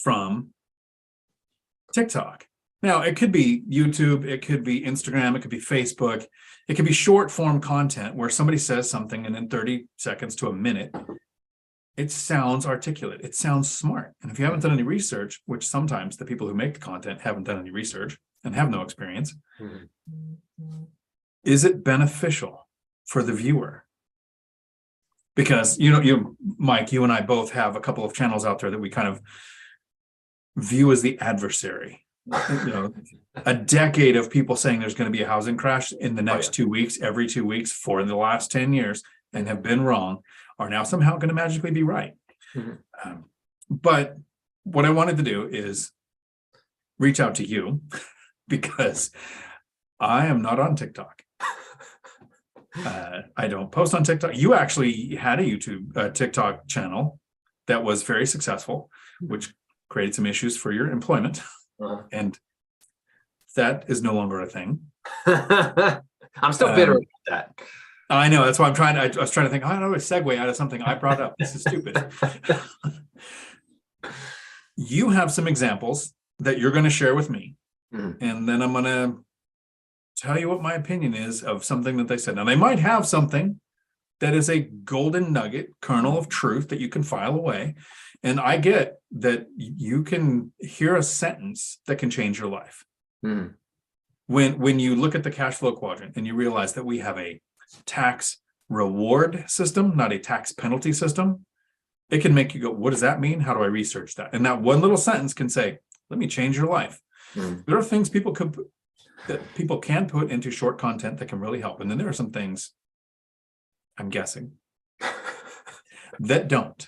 from TikTok. Now, it could be YouTube, it could be Instagram, it could be Facebook, it could be short form content where somebody says something and in 30 seconds to a minute, it sounds articulate, it sounds smart. And if you haven't done any research, which sometimes the people who make the content haven't done any research and have no experience, is it beneficial for the viewer? Because, Mike, you and I both have a couple of channels out there that we kind of view as the adversary. A decade of people saying there's going to be a housing crash in the next 2 weeks, every 2 weeks for the last 10 years, and have been wrong, are now somehow going to magically be right. But what I wanted to do is reach out to you because I am not on TikTok. I don't post on TikTok. You actually had a TikTok channel that was very successful, which created some issues for your employment. And that is no longer a thing. I'm still bitter about that. I know. That's why I was trying to think, I don't know, a segue out of something I brought up. This is stupid. You have some examples that you're going to share with me. And then I'm going to tell you what my opinion is of something that they said. Now, they might have something that is a golden nugget, kernel of truth that you can file away. And I get that you can hear a sentence that can change your life. When you look at the cash flow quadrant and you realize that we have a tax reward system, not a tax penalty system, it can make you go, what does that mean? How do I research that? And that one little sentence can say, let me change your life. There are things people can put into short content that can really help. And then there are some things, I'm guessing, that don't.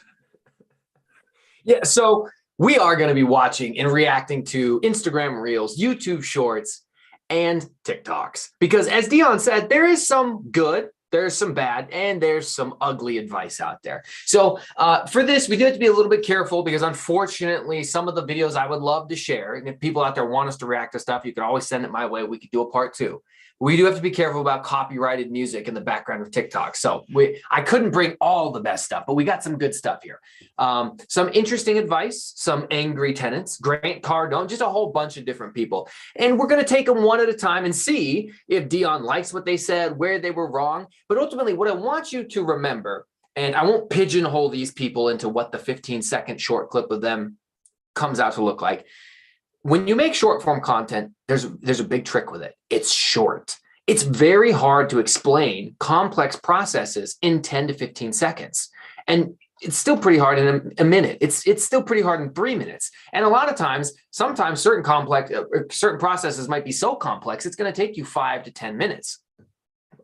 Yeah, so we are going to be watching and reacting to Instagram Reels, YouTube Shorts, and TikToks. Because as Dion said, there is some good, there's some bad, and there's some ugly advice out there. So for this, we do have to be a little bit careful because unfortunately, some of the videos I would love to share, and if people out there want us to react to stuff, you can always send it my way. We could do a part 2. We do have to be careful about copyrighted music in the background of TikTok. So I couldn't bring all the best stuff, but we got some good stuff here. Some interesting advice, some angry tenants, Grant Cardone, just a whole bunch of different people. And we're going to take them one at a time and see if Dion likes what they said, where they were wrong. But ultimately, what I want you to remember, and I won't pigeonhole these people into what the 15-second short clip of them comes out to look like. When you make short form content, there's a big trick with it. It's short. It's very hard to explain complex processes in 10 to 15 seconds. And it's still pretty hard in a minute. It's still pretty hard in 3 minutes. And a lot of times, sometimes certain processes might be so complex, it's going to take you 5 to 10 minutes.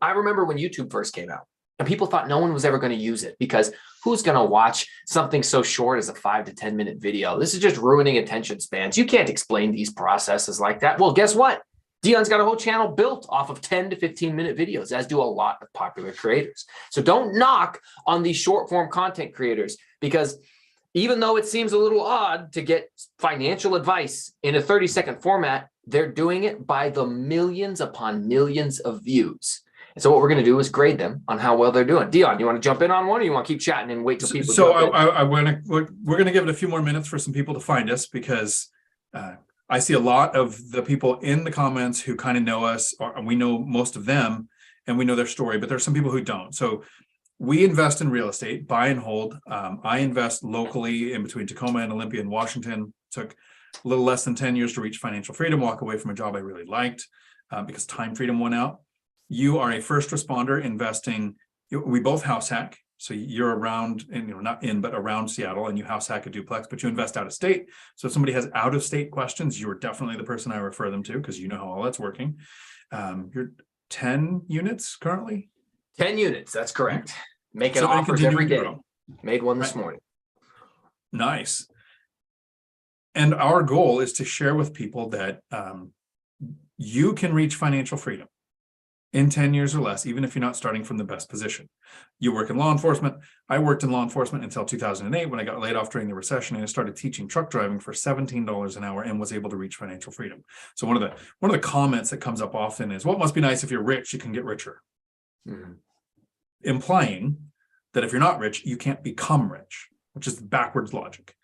I remember when YouTube first came out and people thought no one was ever going to use it because who's going to watch something so short as a 5 to 10 minute video? This is just ruining attention spans. You can't explain these processes like that. Well, guess what? Dion's got a whole channel built off of 10 to 15 minute videos, as do a lot of popular creators. So don't knock on these short form content creators because even though it seems a little odd to get financial advice in a 30-second format, they're doing it by the millions upon millions of views. And so what we're going to do is grade them on how well they're doing. Dion, you want to jump in on one, or you want to keep chatting and wait till people? So we're going to give it a few more minutes for some people to find us because I see a lot of the people in the comments who kind of know us, or we know most of them, and we know their story. But there's some people who don't. So we invest in real estate, buy and hold. I invest locally in between Tacoma and Olympia in Washington. Took a little less than 10 years to reach financial freedom, walk away from a job I really liked because time freedom went out. You are a first responder investing. We both house hack. So you're around, and not in, but around Seattle, and you house hack a duplex, but you invest out of state. So if somebody has out of state questions, you're definitely the person I refer them to because you know how all that's working. You're 10 units currently? 10 units, that's correct. Making offers every day. Made one this morning. Nice. And our goal is to share with people that you can reach financial freedom in 10 years or less, even if you're not starting from the best position. You work in law enforcement. I worked in law enforcement until 2008 when I got laid off during the recession, and I started teaching truck driving for $17 an hour and was able to reach financial freedom. So one of the comments that comes up often is, well, it must be nice if you're rich, you can get richer. Implying that if you're not rich, you can't become rich, which is backwards logic.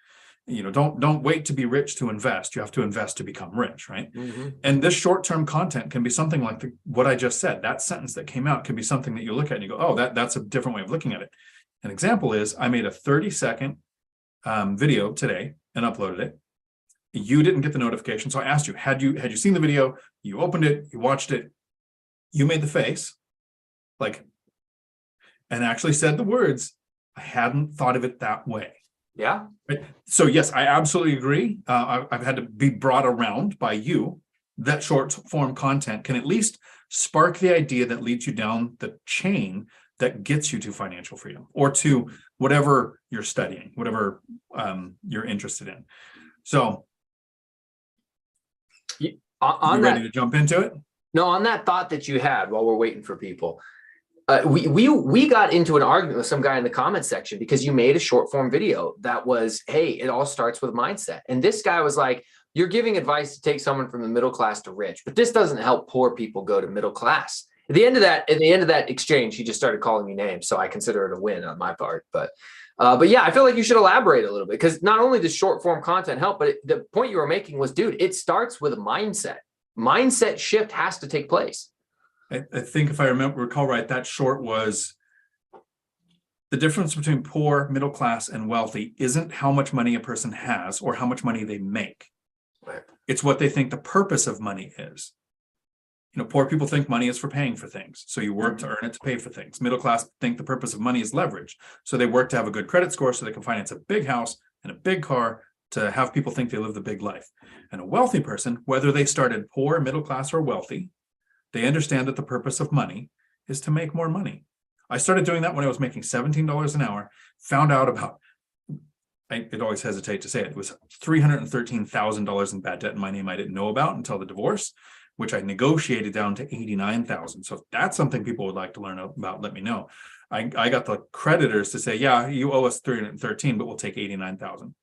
don't wait to be rich to invest. You have to invest to become rich, right? Mm-hmm. And this short-term content can be something like what I just said. That sentence that came out can be something that you look at and you go, oh, that's a different way of looking at it. An example is I made a 30-second video today and uploaded it. You didn't get the notification, so I asked you, had you seen the video? You opened it, you watched it, you made the face, and actually said the words. I hadn't thought of it that way. Yeah. Right? So yes, I absolutely agree. I've had to be brought around by you that short form content can at least spark the idea that leads you down the chain that gets you to financial freedom or to whatever you're studying, whatever you're interested in. So you ready to jump into it? No, on that thought that you had while we're waiting for people, we got into an argument with some guy in the comment section because you made a short form video that was, hey, it all starts with mindset. And this guy was like, you're giving advice to take someone from the middle class to rich, but this doesn't help poor people go to middle class. At the end of that exchange, he just started calling me names. So I consider it a win on my part. But yeah, I feel like you should elaborate a little bit because not only does short form content help, but the point you were making was, dude, it starts with a mindset. Mindset shift has to take place. I think if I recall right, that short was the difference between poor, middle class, and wealthy isn't how much money a person has or how much money they make. Right. It's what they think the purpose of money is. Poor people think money is for paying for things. So you work to earn it to pay for things. Middle class think the purpose of money is leverage. So they work to have a good credit score so they can finance a big house and a big car to have people think they live the big life. And a wealthy person, whether they started poor, middle class, or wealthy, they understand that the purpose of money is to make more money. I started doing that when I was making $17 an hour, found out about, I'd always hesitate to say it was $313,000 in bad debt in my name I didn't know about until the divorce, which I negotiated down to $89,000. So if that's something people would like to learn about, let me know. I got the creditors to say, yeah, you owe us 313, but we'll take 89,000.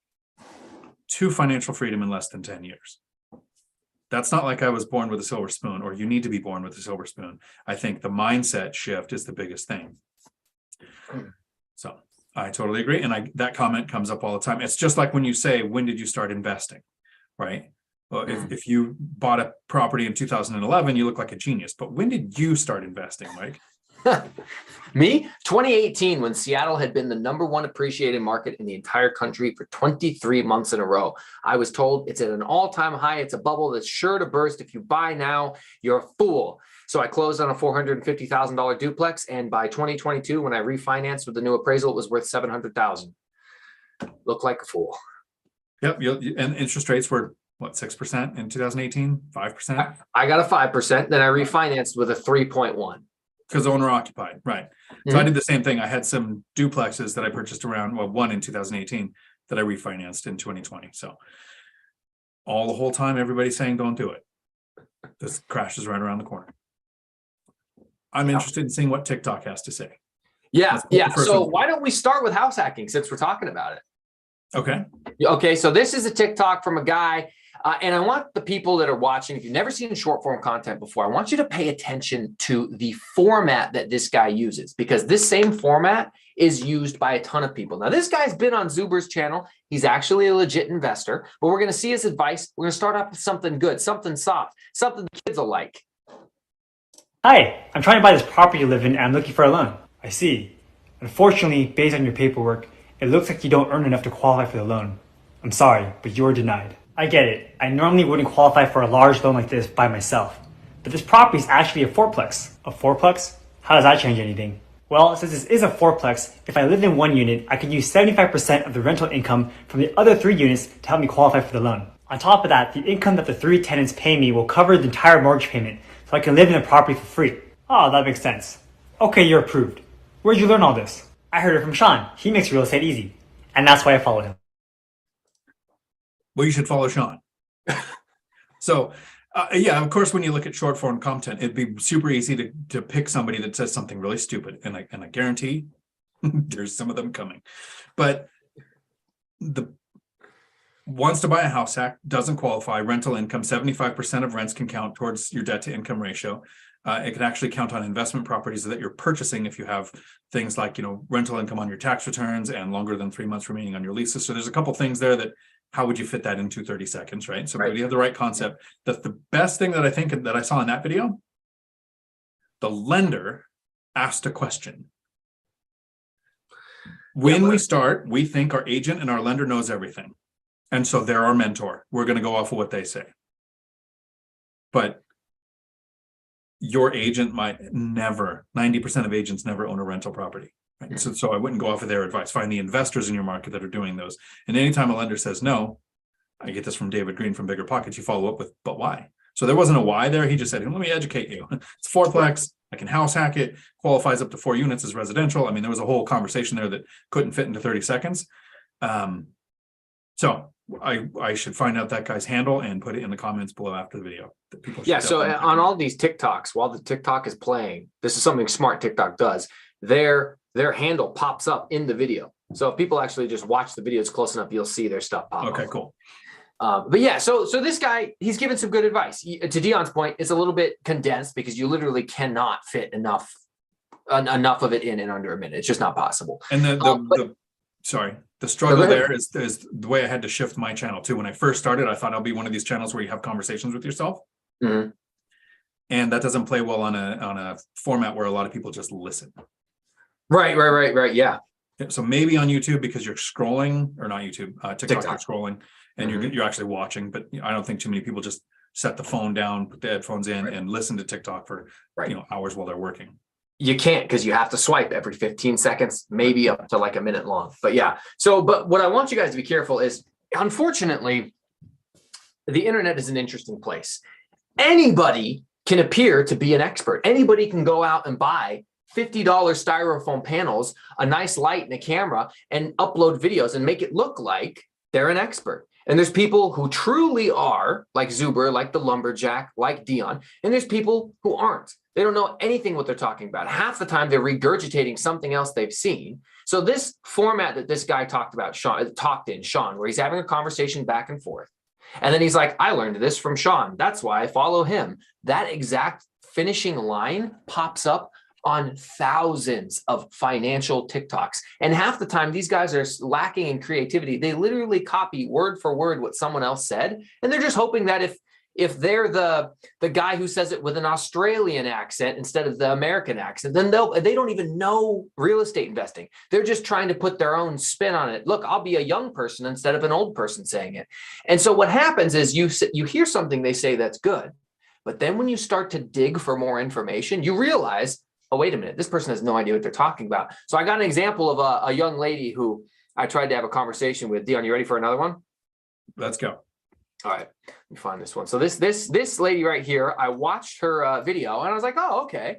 To financial freedom in less than 10 years. That's not like I was born with a silver spoon or you need to be born with a silver spoon. I think the mindset shift is the biggest thing. So I totally agree. And that comment comes up all the time. It's just like when you say, when did you start investing? Right? Well, if you bought a property in 2011, you look like a genius. But when did you start investing, Mike? Me? 2018, when Seattle had been the #1 appreciated market in the entire country for 23 months in a row. I was told it's at an all-time high. It's a bubble that's sure to burst. If you buy now, you're a fool. So I closed on a $450,000 duplex. And by 2022, when I refinanced with the new appraisal, it was worth $700,000. Looked like a fool. Yep. And interest rates were, what, 6% in 2018? 5%? I got a 5%. Then I refinanced with a 3.1. Because owner occupied, right? So I did the same thing. I had some duplexes that I purchased one in 2018 that I refinanced in 2020. So the whole time, everybody's saying, don't do it. This crash is right around the corner. I'm interested in seeing what TikTok has to say. Yeah. So why don't we start with house hacking since we're talking about it? Okay. So this is a TikTok from a guy. And I want the people that are watching, if you've never seen short form content before, I want you to pay attention to the format that this guy uses, because this same format is used by a ton of people. Now, this guy's been on Zuber's channel. He's actually a legit investor, but we're going to see his advice. We're going to start off with something good, something soft, something the kids will like. Hi, I'm trying to buy this property you live in and I'm looking for a loan. I see. Unfortunately, based on your paperwork, it looks like you don't earn enough to qualify for the loan. I'm sorry, but you're denied. I get it. I normally wouldn't qualify for a large loan like this by myself. But this property is actually a fourplex. A fourplex? How does that change anything? Well, since this is a fourplex, if I lived in one unit, I could use 75% of the rental income from the other 3 units to help me qualify for the loan. On top of that, the income that the 3 tenants pay me will cover the entire mortgage payment, so I can live in the property for free. Oh, that makes sense. Okay, you're approved. Where'd you learn all this? I heard it from Sean. He makes real estate easy. And that's why I followed him. Well, you should follow Sean. So, yeah, of course, when you look at short form content, it'd be super easy to pick somebody that says something really stupid. And I guarantee there's some of them coming. But wants to buy a house hack, doesn't qualify, rental income, 75% of rents can count towards your debt to income ratio. It can actually count on investment properties that you're purchasing if you have things like, rental income on your tax returns and longer than 3 months remaining on your leases. So there's a couple things there that how would you fit that into 30 seconds, right? So Right. you have the right concept. The best thing that I think that I saw in that video, the lender asked a question. When we start, we think our agent and our lender knows everything. And so they're our mentor. We're going to go off of what they say. But your agent might never, 90% of agents never own a rental property. Right? So I wouldn't go off of their advice. Find the investors in your market that are doing those. And anytime a lender says no, I get this from David Green from BiggerPockets, you follow up with, but why? So there wasn't a why there. He just said, let me educate you. It's fourplex. I can house hack it, qualifies up to 4 units as residential. I mean, there was a whole conversation there that couldn't fit into 30 seconds. So I should find out that guy's handle and put it in the comments below after the video. That people should So on all these TikToks, while the TikTok is playing, this is something smart TikTok does. Their handle pops up in the video. So if people actually just watch the videos close enough, you'll see their stuff pop up. Okay, cool. But yeah, so this guy, he's given some good advice. To Dion's point, it's a little bit condensed because you literally cannot fit enough of it in under a minute. It's just not possible. And the struggle there is the way I had to shift my channel too. When I first started, I thought I'll be one of these channels where you have conversations with yourself. Mm-hmm. And that doesn't play well on a format where a lot of people just listen. Right. Yeah. So maybe on YouTube because you're scrolling, or not YouTube, TikTok. You're scrolling and Mm-hmm. you're actually watching. But I don't think too many people just set the phone down, put the headphones in, and listen to TikTok for hours while they're working. You can't, because you have to swipe every 15 seconds, maybe up to like a minute long. But yeah. But what I want you guys to be careful is, unfortunately, the internet is an interesting place. Anybody can appear to be an expert. Anybody can go out and buy $50 styrofoam panels, a nice light and a camera, and upload videos and make it look like they're an expert. And there's people who truly are, like Zuber, like the Lumberjack, like Dion, and there's people who aren't. They don't know anything what they're talking about. Half the time they're regurgitating something else they've seen. So this format that this guy Sean, where he's having a conversation back and forth. And then he's like, I learned this from Sean. That's why I follow him. That exact finishing line pops up on thousands of financial TikToks. And half the time, these guys are lacking in creativity. They literally copy word for word what someone else said. And they're just hoping that if they're the guy who says it with an Australian accent instead of the American accent, then they don't even know real estate investing. They're just trying to put their own spin on it. Look, I'll be a young person instead of an old person saying it. And so what happens is you hear something they say that's good, but then when you start to dig for more information, you realize, oh, wait a minute, this person has no idea what they're talking about. So I got an example of a young lady who I tried to have a conversation with. Dion, you ready for another one? Let's go. All right, let me find this one. So this lady right here, I watched her video and I was like, oh, okay.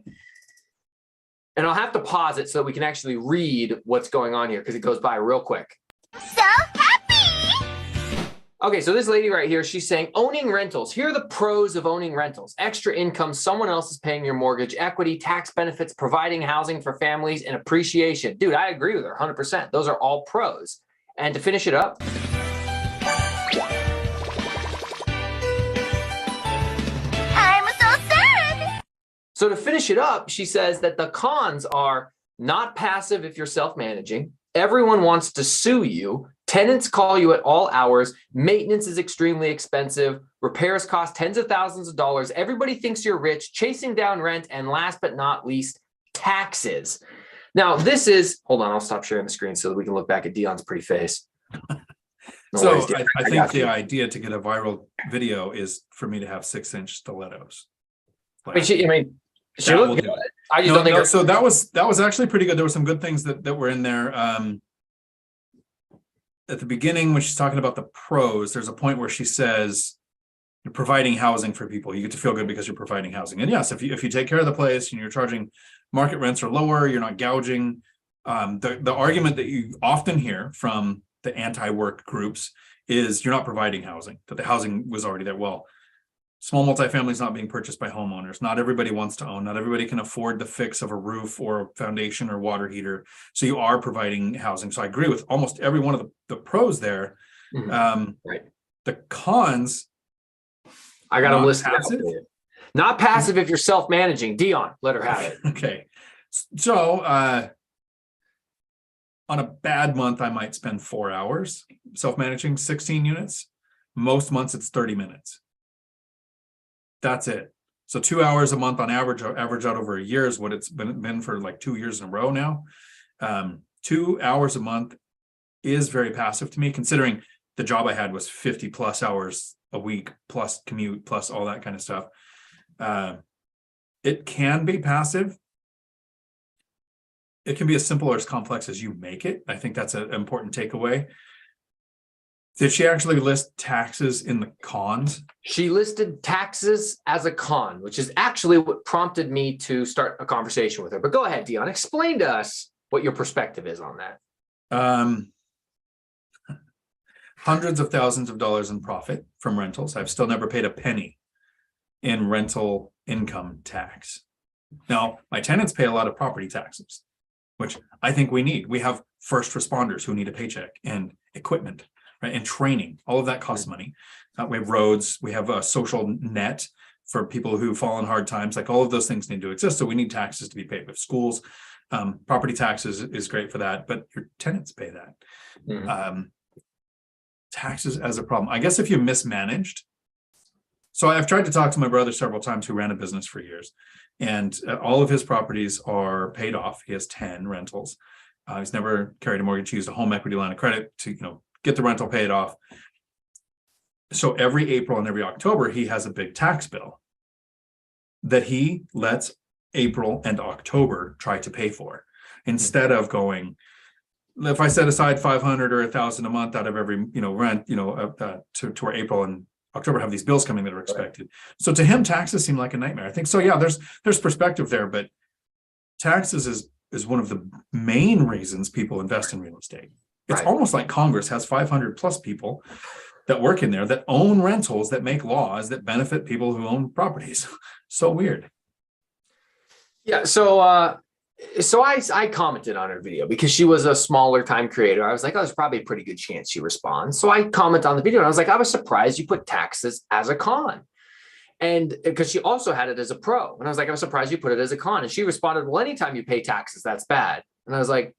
And I'll have to pause it so that we can actually read what's going on here because it goes by real quick. So happy! Okay, so this lady right here, she's saying owning rentals. Here are the pros of owning rentals. Extra income, someone else is paying your mortgage, equity, tax benefits, providing housing for families, and appreciation. Dude, I agree with her 100%. Those are all pros. And to finish it up, I'm so sad! So to finish it up, she says that the cons are not passive if you're self-managing. Everyone wants to sue you. Tenants call you at all hours. Maintenance is extremely expensive. Repairs cost tens of thousands of dollars. Everybody thinks you're rich, chasing down rent. And last but not least, taxes. Now, this is, hold on, I'll stop sharing the screen so that we can look back at Dion's pretty face. No So worries, Dion. I think got the you. idea to get a viral video is for me to have 6-inch stilettos. I mean, she That will looked do good. it. I just don't think. So that was actually pretty good. There were some good things that were in there. At the beginning, when she's talking about the pros, there's a point where she says you're providing housing for people. You get to feel good because you're providing housing. And yes, if you take care of the place and you're charging market rents are lower, you're not gouging. The argument that you often hear from the anti-work groups is you're not providing housing, that the housing was already there. Well, small multifamily is not being purchased by homeowners. Not everybody wants to own. Not everybody can afford the fix of a roof or a foundation or water heater. So you are providing housing. So I agree with almost every one of the pros there. Right. The cons. I got them Not listed. passive? Not passive if you're self-managing. Dion, let her have it. Okay. So On a bad month, I might spend 4 hours self-managing 16 units. Most months it's 30 minutes. That's it. So 2 hours a month on average out over a year is what it's been for like 2 years in a row now. 2 hours a month is very passive to me, considering the job I had was 50 plus hours a week, plus commute, plus all that kind of stuff. It can be passive. It can be as simple or as complex as you make it. I think that's an important takeaway. Did she actually list taxes in the cons? She listed taxes as a con, which is actually what prompted me to start a conversation with her. But go ahead, Dion, explain to us what your perspective is on that. Hundreds of thousands of dollars in profit from rentals. I've still never paid a penny in rental income tax. Now, my tenants pay a lot of property taxes, which I think we need. We have first responders who need a paycheck and equipment, right? And training. All of that costs money. We have roads. We have a social net for people who fall in hard times. Like all of those things need to exist. So we need taxes to be paid. With schools, property taxes is great for that, but your tenants pay that. Mm-hmm. Taxes as a problem. I guess if you mismanaged. So I've tried to talk to my brother several times who ran a business for years, and all of his properties are paid off. He has 10 rentals. He's never carried a mortgage. He used a home equity line of credit to, get the rental paid off. So every April and every October, he has a big tax bill that he lets April and October try to pay for, instead of going, if I set aside 500 or 1,000 a month out of every, rent, to where April and October have these bills coming that are expected. Right. So to him, taxes seem like a nightmare. I think so. Yeah, there's perspective there, but taxes is one of the main reasons people invest in real estate. It's almost like Congress has 500 plus people that work in there that own rentals, that make laws that benefit people who own properties. So weird. Yeah. So I commented on her video because she was a smaller time creator. I was like, there's probably a pretty good chance she responds. So I comment on the video and I was like, I was surprised you put taxes as a con. And because she also had it as a pro. And I was like, I was surprised you put it as a con. And she responded, well, anytime you pay taxes, that's bad. And I was like,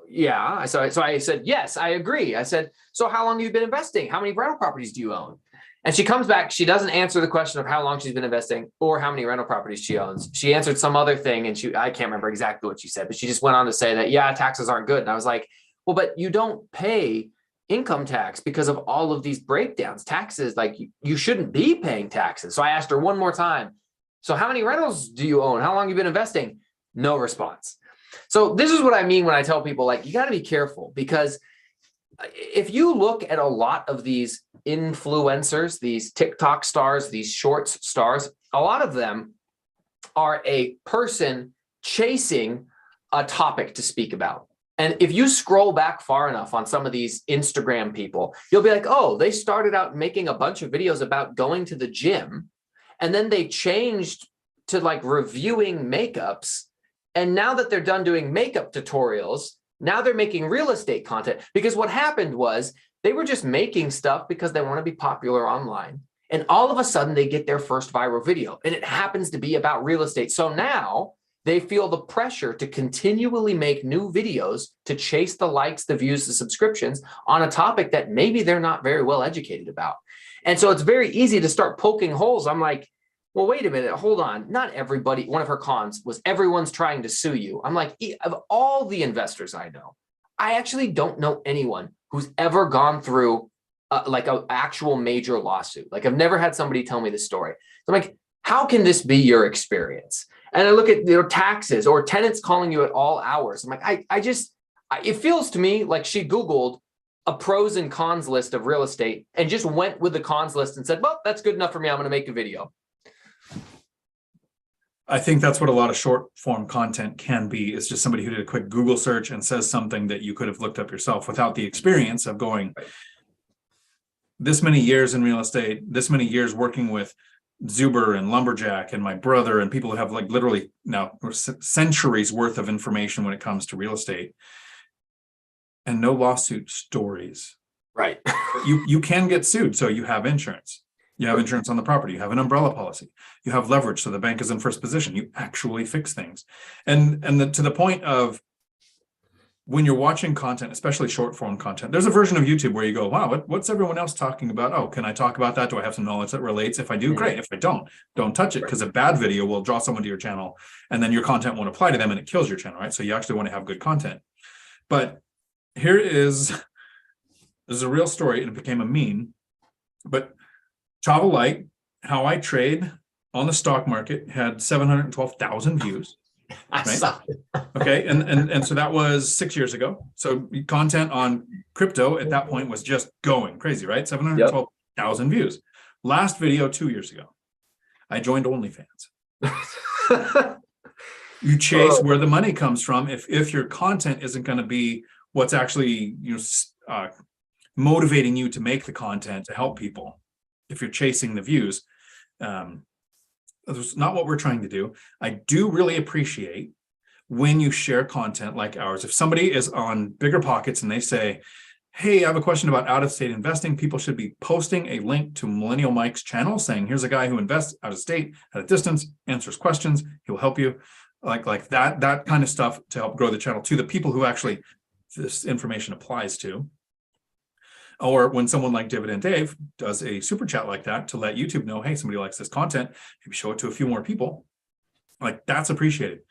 yeah. So I said, yes, I agree. I said, so how long have you been investing? How many rental properties do you own? And she comes back. She doesn't answer the question of how long she's been investing or how many rental properties she owns. She answered some other thing, and I can't remember exactly what she said, but she just went on to say that, yeah, taxes aren't good. And I was like, well, but you don't pay income tax because of all of these breakdowns. Taxes, like you shouldn't be paying taxes. So I asked her one more time, so how many rentals do you own? How long have you been investing? No response. So this is what I mean when I tell people, like, you got to be careful, because if you look at a lot of these influencers, these TikTok stars, these shorts stars, a lot of them are a person chasing a topic to speak about. And if you scroll back far enough on some of these Instagram people, you'll be like, oh, they started out making a bunch of videos about going to the gym, and then they changed to like reviewing makeups. And now that they're done doing makeup tutorials, now they're making real estate content, because what happened was they were just making stuff because they want to be popular online. And all of a sudden they get their first viral video, and it happens to be about real estate. So now they feel the pressure to continually make new videos to chase the likes, the views, the subscriptions on a topic that maybe they're not very well educated about. And so it's very easy to start poking holes. I'm like, well, wait a minute, hold on. Not everybody, one of her cons was everyone's trying to sue you. I'm like, of all the investors I know, I actually don't know anyone who's ever gone through like an actual major lawsuit. Like, I've never had somebody tell me this story. So I'm like, how can this be your experience? And I look at their taxes or tenants calling you at all hours. I'm like, it feels to me like she Googled a pros and cons list of real estate and just went with the cons list and said, well, that's good enough for me. I'm going to make a video. I think that's what a lot of short form content can be. It's just somebody who did a quick Google search and says something that you could have looked up yourself without the experience of going this many years in real estate, this many years working with Zuber and Lumberjack and my brother and people who have like literally now centuries worth of information when it comes to real estate, and no lawsuit stories. Right. You can get sued. So you have insurance. You have insurance on the property. You have an umbrella policy. You have leverage, so the bank is in first position. You actually fix things. And to the point of when you're watching content, especially short form content, there's a version of YouTube where you go, wow, what's everyone else talking about? Oh, can I talk about that? Do I have some knowledge that relates? If I do, great. If I don't touch it, because a bad video will draw someone to your channel and then your content won't apply to them and it kills your channel, right? So you actually want to have good content. But this is a real story, and it became a meme. But Travel Light, how I trade on the stock market, had 712,000 views. I saw it. Okay, and so that was 6 years ago. So content on crypto at that point was just going crazy, right? 712,000 views. Last video 2 years ago, I joined OnlyFans. You chase where the money comes from. If your content isn't going to be what's actually motivating you to make the content to help people, if you're chasing the views, that's not what we're trying to do. I do really appreciate when you share content like ours. If somebody is on BiggerPockets and they say, hey, I have a question about out-of-state investing, people should be posting a link to Millennial Mike's channel saying, here's a guy who invests out of state, at a distance, answers questions, he'll help you. Like that kind of stuff to help grow the channel to the people who actually this information applies to. Or when someone like Dividend Dave does a super chat like that to let YouTube know, hey, somebody likes this content, maybe show it to a few more people, like that's appreciated.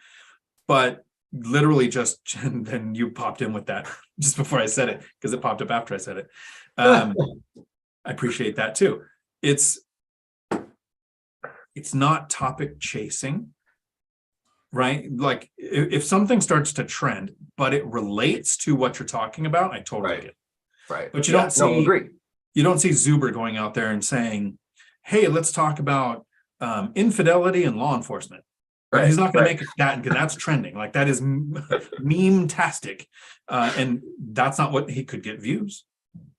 But literally just, and then you popped in with that just before I said it, because it popped up after I said it. I appreciate that too. It's not topic chasing, right? Like if something starts to trend, but it relates to what you're talking about, I totally get it. Right. But you don't see Zuber going out there and saying, hey, let's talk about infidelity and law enforcement. Right. He's not going to make it that, because that's trending. Like that is meme-tastic. And that's not what he could get views.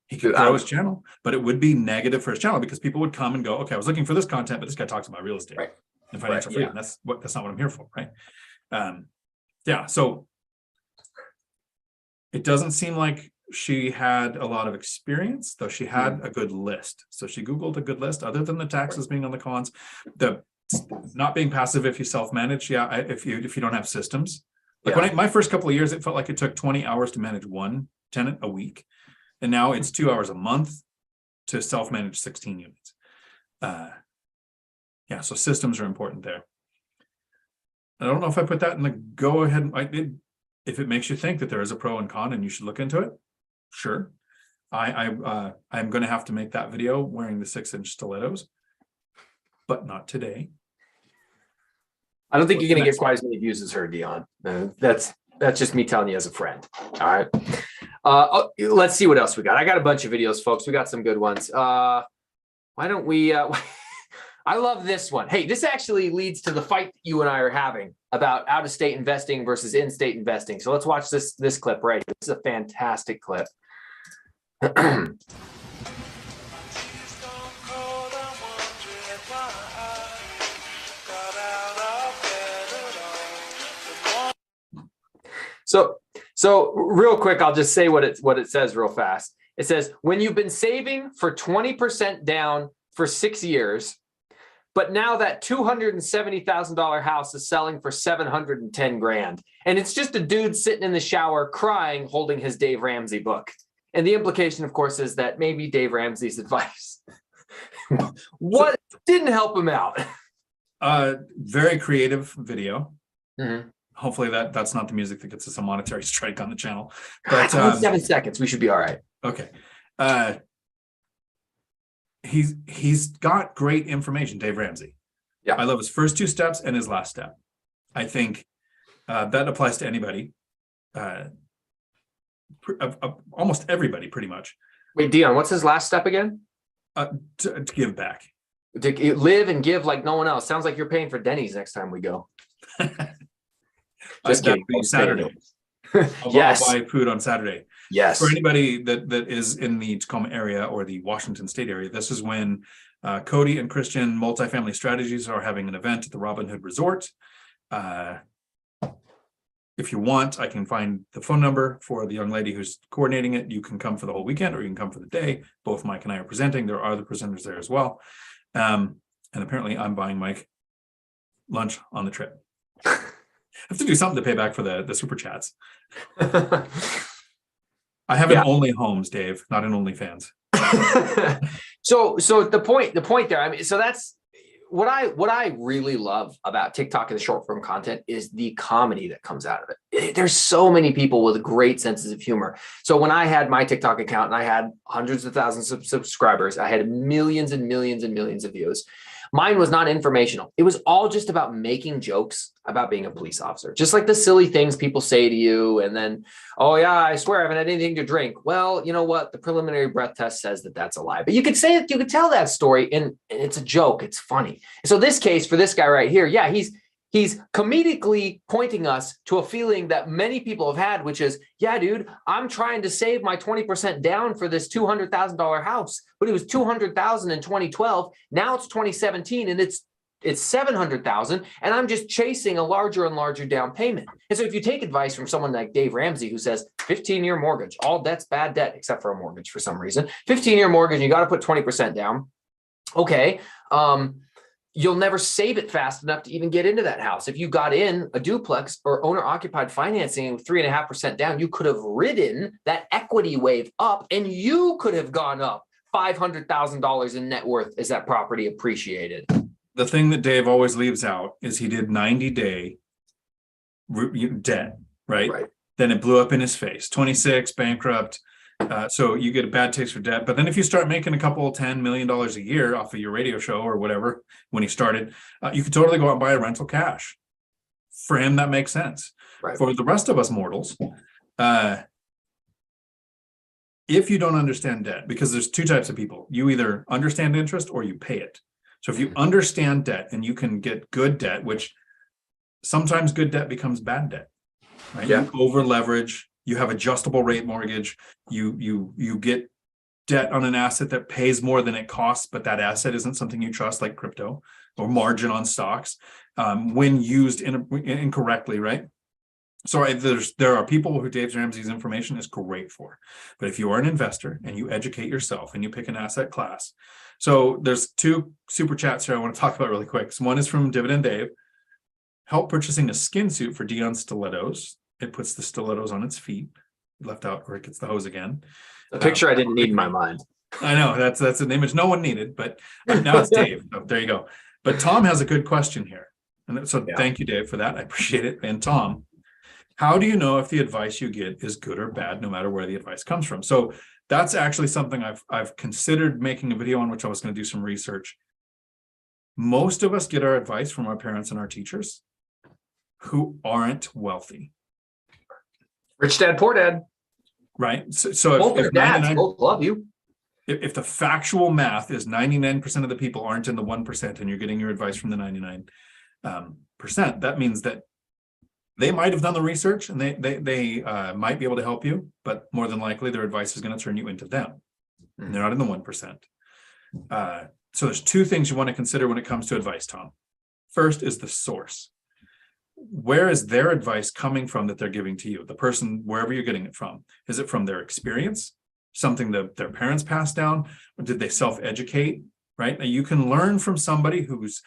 He could grow his channel, but it would be negative for his channel because people would come and go, okay, I was looking for this content, but this guy talks about real estate and financial freedom. That's not what I'm here for, right? So it doesn't seem like she had a lot of experience, though she had a good list. So she Googled a good list, other than the taxes being on the cons, the not being passive if you self-manage. If you don't have systems. Like when my first couple of years, it felt like it took 20 hours to manage one tenant a week. And now it's 2 hours a month to self-manage 16 units. So systems are important there. I don't know if I put that in the go ahead. I did. If it makes you think that there is a pro and con and you should look into it, sure. I'm going to have to make that video wearing the 6-inch stilettos, but not today. I don't think you're going to get quite as many views as her, Dion. That's just me telling you as a friend. All right. Let's see what else we got. I got a bunch of videos, folks. We got some good ones. Why don't we? I love this one. Hey, this actually leads to the fight that you and I are having about out-of-state investing versus in-state investing. So let's watch this clip right here. This is a fantastic clip. So real quick, I'll just say what it says real fast. It says, when you've been saving for 20% down for 6 years, but now that $270,000 house is selling for $710,000, and it's just a dude sitting in the shower crying, holding his Dave Ramsey book. And the implication, of course, is that maybe Dave Ramsey's advice what didn't help him out. Very creative video. Mm-hmm. Hopefully that's not the music that gets us a monetary strike on the channel. But 7 seconds, we should be all right. Okay. He's got great information, Dave Ramsey. Yeah, I love his first 2 steps and his last step. I think that applies to anybody, almost everybody, pretty much. Wait, Dion, what's his last step again? To give back. To live and give like no one else. Sounds like you're paying for Denny's next time we go. Just kidding. Saturday. Yes. I'll buy food on Saturday. Yes. For anybody that is in the Tacoma area or the Washington State area, this is when Cody and Christian Multifamily Strategies are having an event at the Robin Hood Resort. If you want, I can find the phone number for the young lady who's coordinating it. You can come for the whole weekend or you can come for the day. Both Mike and I are presenting. There are other presenters there as well. And apparently I'm buying Mike lunch on the trip. have to do something to pay back for the super chats. I have an Only Homes, Dave, not an OnlyFans. So the point there, I mean, so that's what I really love about TikTok and the short form content is the comedy that comes out of it. There's so many people with great senses of humor. So when I had my TikTok account and I had hundreds of thousands of subscribers, I had millions and millions and millions of views. Mine was not informational. It was all just about making jokes about being a police officer, just like the silly things people say to you. And then, oh yeah, I swear I haven't had anything to drink. Well, you know what? The preliminary breath test says that that's a lie, but you could say it, you could tell that story and it's a joke. It's funny. So this case for this guy right here, yeah, he's comedically pointing us to a feeling that many people have had, which is, yeah, dude, I'm trying to save my 20% down for this $200,000 house, but it was $200,000 in 2012. Now it's 2017 and it's 700,000 and I'm just chasing a larger and larger down payment. And so if you take advice from someone like Dave Ramsey, who says 15-year mortgage, all debt's bad debt, except for a mortgage for some reason, 15-year mortgage, you got to put 20% down. Okay. You'll never save it fast enough to even get into that house. If you got in a duplex or owner occupied financing with 3.5% down, you could have ridden that equity wave up and you could have gone up $500,000 in net worth as that property appreciated. The thing that Dave always leaves out is he did 90-day debt, right? Then it blew up in his face, 26, bankrupt. So you get a bad taste for debt. But then if you start making a couple $10 million a year off of your radio show or whatever, when he started, you could totally go out and buy a rental cash. For him, that makes sense. Right. For the rest of us mortals, if you don't understand debt, because there's two types of people, you either understand interest or you pay it. So if you understand debt and you can get good debt, which sometimes good debt becomes bad debt, right? Yeah. You over leverage. You have adjustable rate mortgage, you get debt on an asset that pays more than it costs, but that asset isn't something you trust, like crypto or margin on stocks, when used incorrectly, right? So there are people who Dave Ramsey's information is great for, but if you are an investor and you educate yourself and you pick an asset class. So there's two super chats here I want to talk about really quick. So one is from Dividend Dave. Help purchasing a skin suit for Dion stilettos. It puts the stilettos on its feet. Left out where it gets the hose again. A picture I didn't need in my mind. I know that's an image no one needed, but now it's Dave. So there you go. But Tom has a good question here. And so Thank you, Dave, for that. I appreciate it. And Tom, how do you know if the advice you get is good or bad, no matter where the advice comes from? So that's actually something I've considered making a video on, which I was going to do some research. Most of us get our advice from our parents and our teachers who aren't wealthy. Rich dad, poor dad. Right. So both if dads both love you. If the factual math is 99% of the people aren't in the 1% and you're getting your advice from the 99%, that means that they might have done the research and they might be able to help you, but more than likely their advice is going to turn you into them. And they're not in the 1%. So there's two things you want to consider when it comes to advice, Tom. First is the source. Where is their advice coming from that they're giving to you? The person, wherever you're getting it from. Is it from their experience? Something that their parents passed down? Or did they self-educate? Right? Now you can learn from somebody who's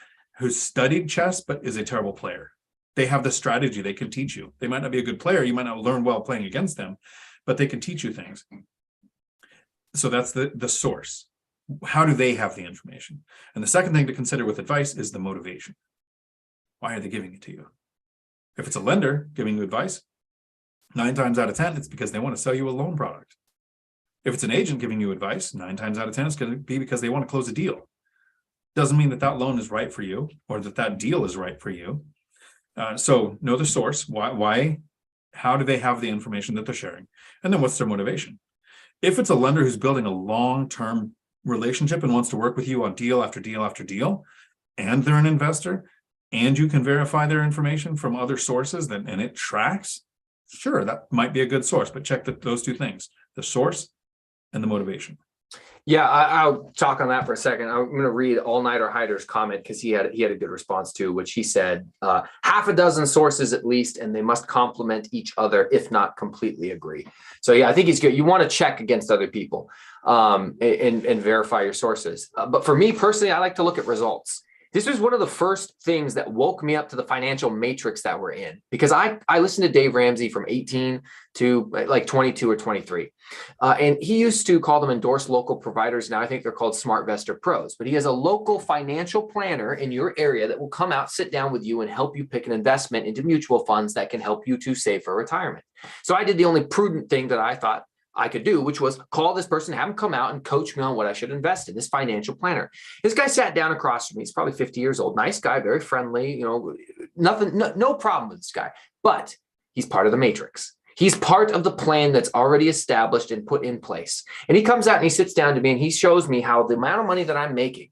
studied chess, but is a terrible player. They have the strategy they can teach you. They might not be a good player. You might not learn well playing against them, but they can teach you things. So that's the source. How do they have the information? And the second thing to consider with advice is the motivation. Why are they giving it to you? If it's a lender giving you advice, 9 times out of 10, it's because they want to sell you a loan product. If it's an agent giving you advice, 9 times out of 10, it's going to be because they want to close a deal. Doesn't mean that loan is right for you or that deal is right for you. So know the source. Why? How do they have the information that they're sharing? And then what's their motivation? If it's a lender who's building a long-term relationship and wants to work with you on deal after deal after deal, and they're an investor, and you can verify their information from other sources and it tracks, sure, that might be a good source, but check those two things, the source and the motivation. Yeah, I'll talk on that for a second. I'm going to read All Nighter Hider's comment because he had a good response too, which he said, half a dozen sources at least, and they must complement each other, if not completely agree. So yeah, I think he's good. You want to check against other people and verify your sources. But for me personally, I like to look at results. This was one of the first things that woke me up to the financial matrix that we're in, because I listened to Dave Ramsey from 18 to like 22 or 23. And he used to call them endorsed local providers. Now I think they're called SmartVestor Pros, but he has a local financial planner in your area that will come out, sit down with you and help you pick an investment into mutual funds that can help you to save for retirement. So I did the only prudent thing that I thought I could do, which was call this person, have him come out and coach me on what I should invest in, this financial planner. This guy sat down across from me. He's probably 50 years old. Nice guy, very friendly, no problem with this guy, but he's part of the matrix. He's part of the plan that's already established and put in place. And he comes out and he sits down to me and he shows me how the amount of money that I'm making,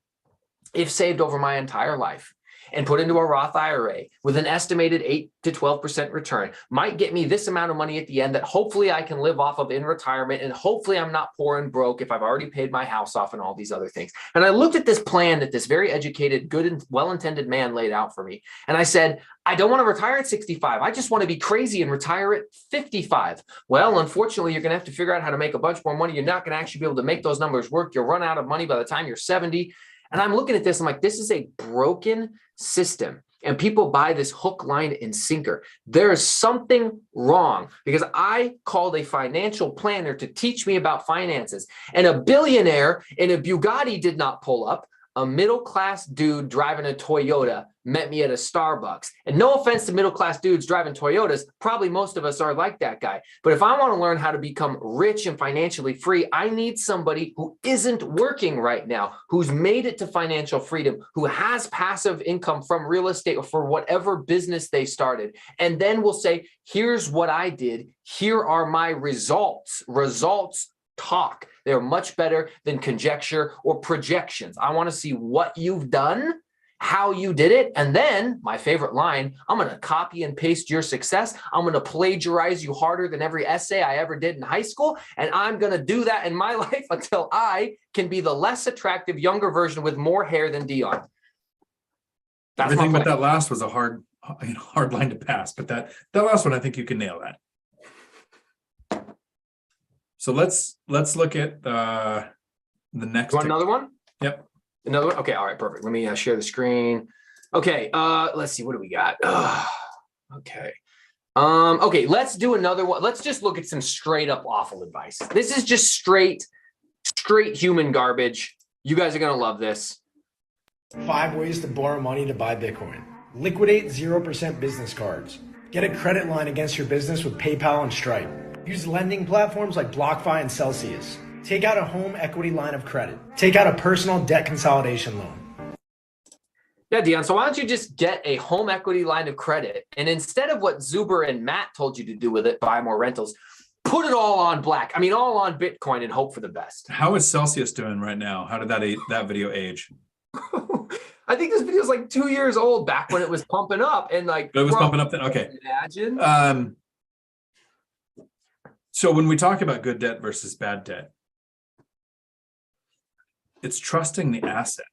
if saved over my entire life and put into a Roth IRA with an estimated 8 to 12% return, might get me this amount of money at the end that hopefully I can live off of in retirement. And hopefully I'm not poor and broke if I've already paid my house off and all these other things. And I looked at this plan that this very educated, good and well-intended man laid out for me. And I said, I don't want to retire at 65. I just want to be crazy and retire at 55. Well, unfortunately, you're going to have to figure out how to make a bunch more money. You're not going to actually be able to make those numbers work. You'll run out of money by the time you're 70. And I'm looking at this, I'm like, this is a broken system. And people buy this hook, line, and sinker. There is something wrong because I called a financial planner to teach me about finances. And a billionaire in a Bugatti did not pull up. A middle-class dude driving a Toyota met me at a Starbucks. And no offense to middle-class dudes driving Toyotas, probably most of us are like that guy. But if I want to learn how to become rich and financially free, I need somebody who isn't working right now, who's made it to financial freedom, who has passive income from real estate or for whatever business they started. And then will say, here's what I did. Here are my results. Results talk. They're much better than conjecture or projections. I want to see what you've done, how you did it. And then my favorite line, I'm going to copy and paste your success. I'm going to plagiarize you harder than every essay I ever did in high school. And I'm going to do that in my life until I can be the less attractive, younger version with more hair than Dion. That's everything but that last was a hard line to pass. But that last one, I think you can nail that. So let's look at the next. You want another one? Yep. Another one? Okay. All right. Perfect. Let me share the screen. Okay. Let's see. What do we got? Okay. Okay. Let's do another one. Let's just look at some straight up awful advice. This is just straight human garbage. You guys are going to love this. 5 ways to borrow money to buy Bitcoin. Liquidate 0% business cards. Get a credit line against your business with PayPal and Stripe. Use lending platforms like BlockFi and Celsius. Take out a home equity line of credit. Take out a personal debt consolidation loan. Yeah, Dion. So why don't you just get a home equity line of credit, and instead of what Zuber and Matt told you to do with it, buy more rentals, put it all on all on Bitcoin and hope for the best. How is Celsius doing right now? How did that video age? I think this video is like 2 years old, back when it was pumping up, and like it was pumping up then. Okay. Imagine. So when we talk about good debt versus bad debt, it's trusting the asset,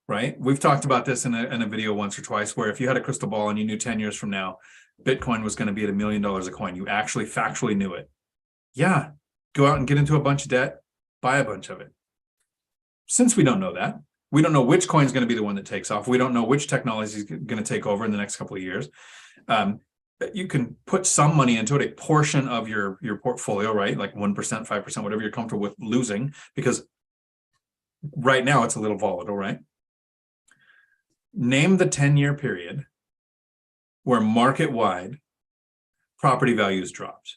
right? We've talked about this in a video once or twice, where if you had a crystal ball and you knew 10 years from now, Bitcoin was going to be at $1 million a coin, you actually factually knew it. Yeah, go out and get into a bunch of debt, buy a bunch of it. Since we don't know that, we don't know which coin is going to be the one that takes off. We don't know which technology is going to take over in the next couple of years. You can put some money into it, a portion of your portfolio, right? Like 1%, 5%, whatever you're comfortable with losing, because right now it's a little volatile, right? Name the 10-year period where market-wide property values dropped.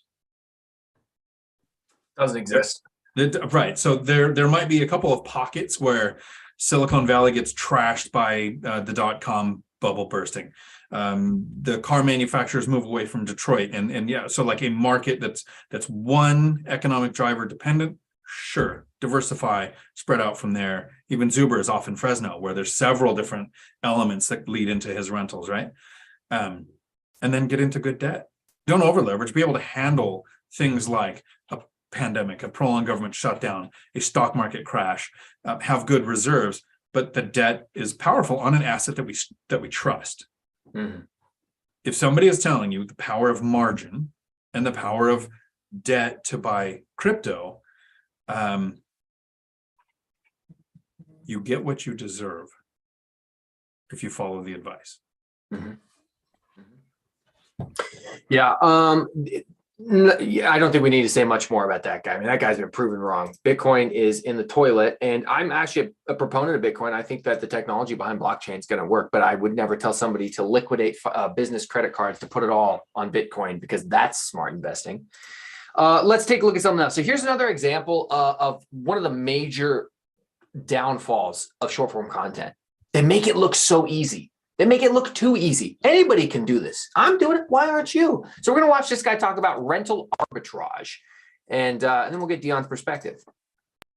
Doesn't exist. Right. So there might be a couple of pockets where Silicon Valley gets trashed by the dot-com bubble bursting. The car manufacturers move away from Detroit, and yeah, so like a market that's one economic driver dependent, sure, diversify, spread out from there. Even Zuber is off in Fresno, where there's several different elements that lead into his rentals, right? And then get into good debt. Don't over leverage. Be able to handle things like a pandemic, a prolonged government shutdown, a stock market crash. Have good reserves, but the debt is powerful on an asset that we trust. Mm-hmm. If somebody is telling you the power of margin and the power of debt to buy crypto, you get what you deserve. if you follow the advice. Mm-hmm. Yeah. I don't think we need to say much more about that guy. I mean, that guy's been proven wrong. Bitcoin is in the toilet, and I'm actually a proponent of Bitcoin. I think that the technology behind blockchain is going to work, but I would never tell somebody to liquidate business credit cards to put it all on Bitcoin, because that's smart investing. Let's take a look at something else. So here's another example of one of the major downfalls of short form content. They make it look so easy. They make it look too easy. Anybody can do this. I'm doing it. Why aren't you? So we're going to watch this guy talk about rental arbitrage, and then we'll get Dion's perspective.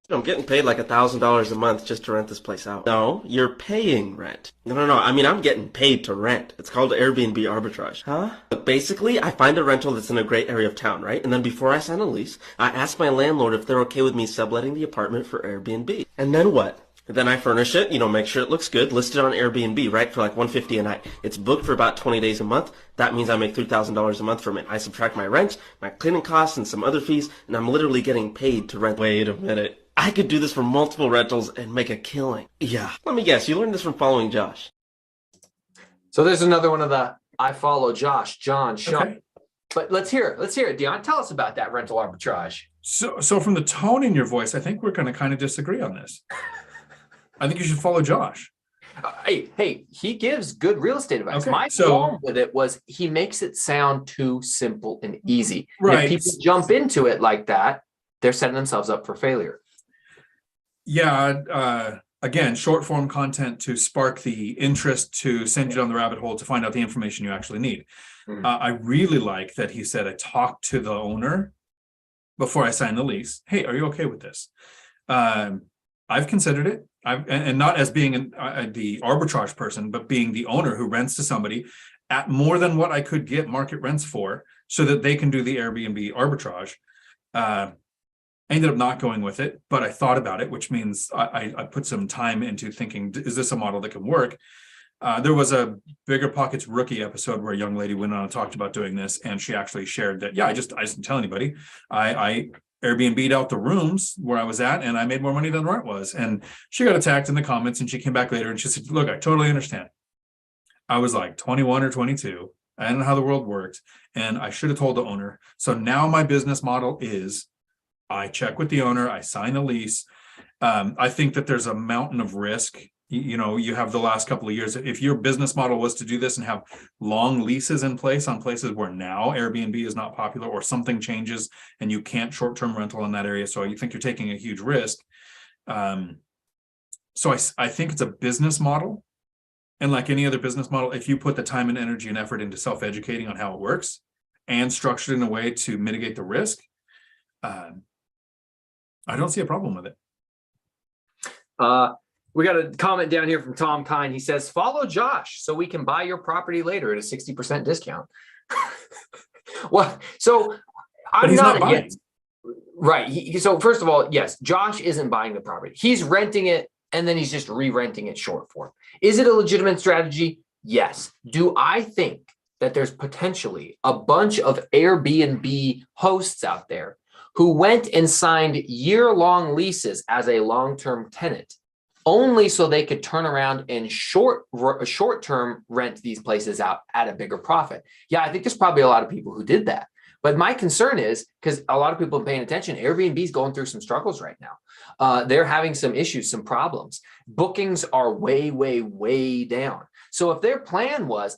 I'm getting paid like $1,000 a month just to rent this place out. No, you're paying rent. No. I mean, I'm getting paid to rent. It's called Airbnb Arbitrage. Huh? But basically, I find a rental that's in a great area of town, right? And then before I sign a lease, I ask my landlord if they're okay with me subletting the apartment for Airbnb. And then what? Then I furnish it, make sure it looks good, list it on Airbnb, right, for like $150 a night. It's booked for about 20 days a month. That means I make $3,000 a month from it. I subtract my rent, my cleaning costs, and some other fees, and I'm literally getting paid to rent. Wait a minute. I could do this for multiple rentals and make a killing. Yeah. Let me guess, you learned this from following Josh. So there's another one of the I follow Josh, John, Sean. Okay. But let's hear it, Dion. Tell us about that rental arbitrage. So from the tone in your voice, I think we're going to kind of disagree on this. I think you should follow Josh. Hey, he gives good real estate advice. Okay, My problem with it was he makes it sound too simple and easy. Right. And if people jump into it like that, they're setting themselves up for failure. Yeah. Again, short form content to spark the interest, to send you down the rabbit hole, to find out the information you actually need. Mm-hmm. I really like that he said, I talked to the owner before I signed the lease. Hey, are you okay with this? I've considered it. And not as being the arbitrage person, but being the owner who rents to somebody at more than what I could get market rents for, so that they can do the Airbnb arbitrage. I ended up not going with it, but I thought about it, which means I put some time into thinking, is this a model that can work? There was a BiggerPockets rookie episode where a young lady went on and talked about doing this, and she actually shared that, I just didn't tell anybody. I Airbnb'd out the rooms where I was at, and I made more money than the rent was. And she got attacked in the comments, and she came back later and she said, look, I totally understand. I was like 21 or 22. I didn't know how the world worked, and I should have told the owner. So now my business model is I check with the owner, I sign a lease. I think that there's a mountain of risk. You have the last couple of years. If your business model was to do this and have long leases in place on places where now Airbnb is not popular, or something changes and you can't short-term rental in that area, so you think you're taking a huge risk. So I think it's a business model. And like any other business model, if you put the time and energy and effort into self-educating on how it works and structured in a way to mitigate the risk, I don't see a problem with it. We got a comment down here from Tom Kine. He says, follow Josh so we can buy your property later at a 60% discount. Well, so I'm not against. Right. So first of all, yes, Josh isn't buying the property. He's renting it, and then he's just re-renting it short form. Is it a legitimate strategy? Yes. Do I think that there's potentially a bunch of Airbnb hosts out there who went and signed year-long leases as a long-term tenant, only so they could turn around and short-term rent these places out at a bigger profit? Yeah, I think there's probably a lot of people who did that. But my concern is, because a lot of people are paying attention, Airbnb is going through some struggles right now. They're having some issues, some problems. Bookings are way, way, way down. So if their plan was,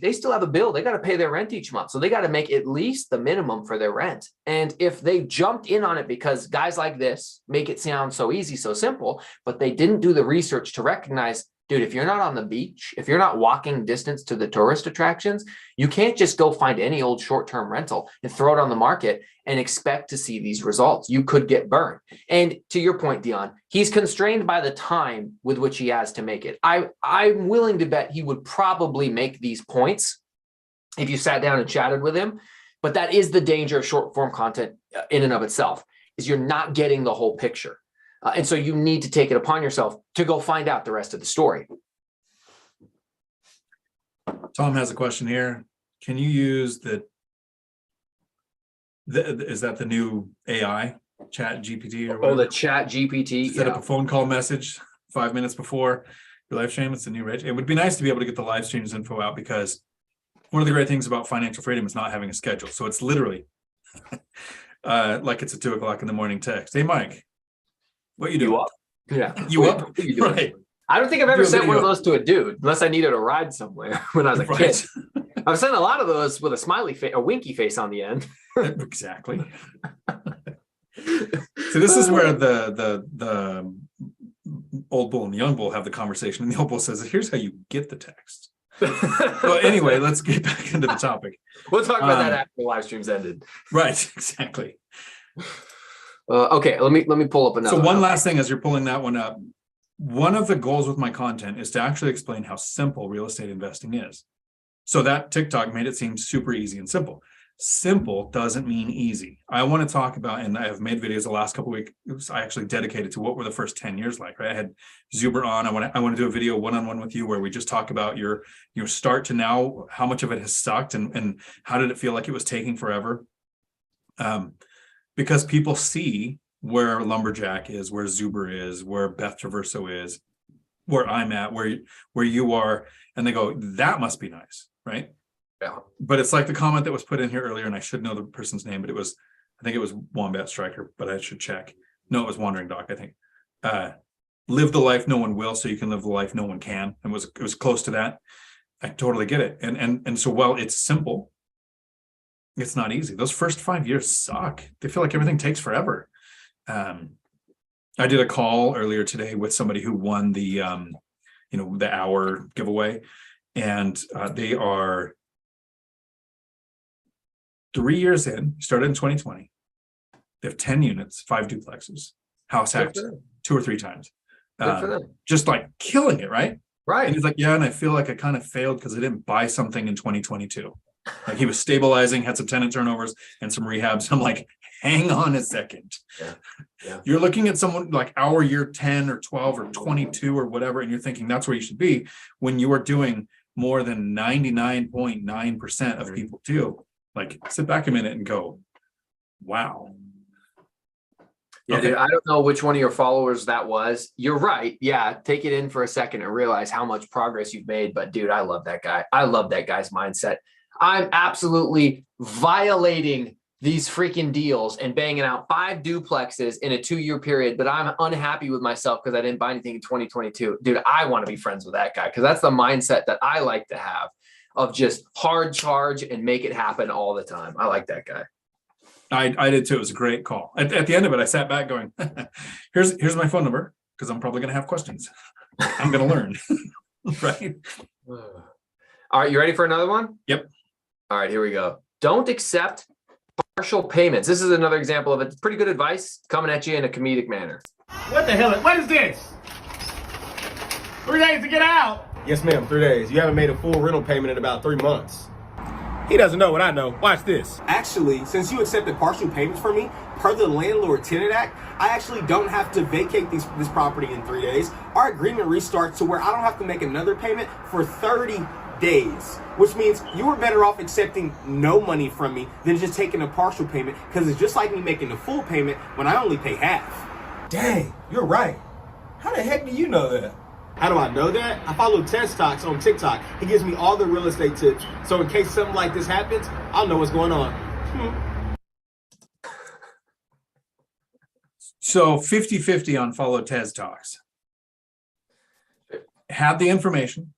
they still have a bill, they got to pay their rent each month. So they got to make at least the minimum for their rent. And if they jumped in on it because guys like this make it sound so easy, so simple, but they didn't do the research to recognize, dude, if you're not on the beach, if you're not walking distance to the tourist attractions, you can't just go find any old short-term rental and throw it on the market and expect to see these results. You could get burned. And to your point, Dion, he's constrained by the time with which he has to make it. I'm willing to bet he would probably make these points if you sat down and chatted with him. But that is the danger of short-form content in and of itself, is you're not getting the whole picture. And so you need to take it upon yourself to go find out the rest of the story. Tom has a question here. Can you use is that the new AI, Chat GPT or whatever? Oh, the Chat GPT. Set up a phone call message 5 minutes before. Your live stream, it's the new rich. It would be nice to be able to get the live streams info out, because one of the great things about financial freedom is not having a schedule. So it's literally like it's a 2 o'clock in the morning text. Hey, Mike, what you doing? You up? Yeah. You up? What are you doing? Right. I don't think I've ever Do a sent one of video. those to a dude unless I needed a ride somewhere when I was a Right. kid. I've sent a lot of those with a smiley face, a winky face on the end. Exactly. So this is where the old bull and the young bull have the conversation, and the old bull says, here's how you get the text. Well, anyway, let's get back into the topic. We'll talk about that after the live stream's ended. Right, exactly. Okay, let me pull up another. So one last thing as you're pulling that one up. One of the goals with my content is to actually explain how simple real estate investing is. So that TikTok made it seem super easy and simple. Simple doesn't mean easy. I want to talk about, and I have made videos the last couple of weeks, I actually dedicated to what were the first 10 years like, right? I had Zuber on. I want to do a video one-on-one with you where we just talk about your start to now, how much of it has sucked, and how did it feel like it was taking forever? Because people see where Lumberjack is, where Zuber is, where Beth Traverso is, where I'm at, where you are, and they go, that must be nice, right? Yeah. But it's like the comment that was put in here earlier, and I should know the person's name, but I think it was Wombat Striker, but I should check. No, it was Wandering Doc, I think. Live the life no one will, so you can live the life no one can. And it was close to that. I totally get it. And so while it's simple, it's not easy. Those first 5 years suck. They feel like everything takes forever. I did a call earlier today with somebody who won the the hour giveaway, and they are 3 years in, started in 2020. They have 10 units, 5 duplexes, house hacked 2 or 3 times. Just like killing it, right? Right. And he's like, yeah, and I feel like I kind of failed because I didn't buy something in 2022. Like he was stabilizing, had some tenant turnovers and some rehabs. I'm like, hang on a second. Yeah. You're looking at someone like our year 10 or 12 or 22 or whatever, and you're thinking that's where you should be when you are doing more than 99.9% of people do. Like, sit back a minute and go, wow. Yeah, Okay. dude, I don't know which one of your followers that was. You're right. Yeah, take it in for a second and realize how much progress you've made. But dude, I love that guy. I love that guy's mindset. I'm absolutely violating these freaking deals and banging out 5 duplexes in a 2-year period, but I'm unhappy with myself because I didn't buy anything in 2022. Dude, I want to be friends with that guy because that's the mindset that I like to have, of just hard charge and make it happen all the time. I like that guy. I did too. It was a great call. At the end of it, I sat back going, here's my phone number, because I'm probably going to have questions. I'm going to learn. Right? All right, you ready for another one? Yep. All right, here we go. Don't accept partial payments. This is another example of it. Pretty good advice coming at you in a comedic manner. What the hell? What is this? 3 days to get out. Yes, ma'am, 3 days. You haven't made a full rental payment in about 3 months. He doesn't know what I know. Watch this. Actually, since you accepted partial payments from me, per the Landlord-Tenant Act, I actually don't have to vacate this property in 3 days. Our agreement restarts to where I don't have to make another payment for 30 days, which means you were better off accepting no money from me than just taking a partial payment, because it's just like me making a full payment when I only pay half. Dang, you're right. How the heck do you know that? How do I know that? I follow Tez Talks on TikTok. He gives me all the real estate tips. So in case something like this happens, I'll know what's going on. So 50-50 on follow Tez Talks. Had the information.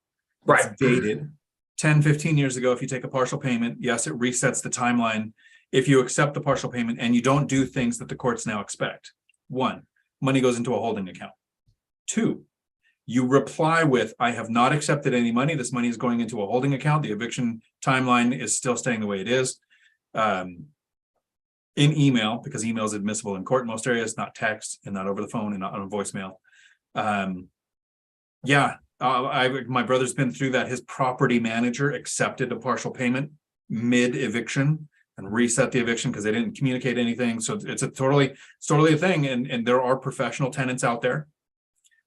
It's Right. dated 10, 15 years ago. If you take a partial payment, yes, it resets the timeline. If you accept the partial payment and you don't do things that the courts now expect. 1, money goes into a holding account. 2, you reply with, I have not accepted any money. This money is going into a holding account. The eviction timeline is still staying the way it is. In email, because email is admissible in court in most areas, not text and not over the phone and not on a voicemail. My brother's been through that. His property manager accepted a partial payment mid-eviction and reset the eviction because they didn't communicate anything. So it's totally a thing. And there are professional tenants out there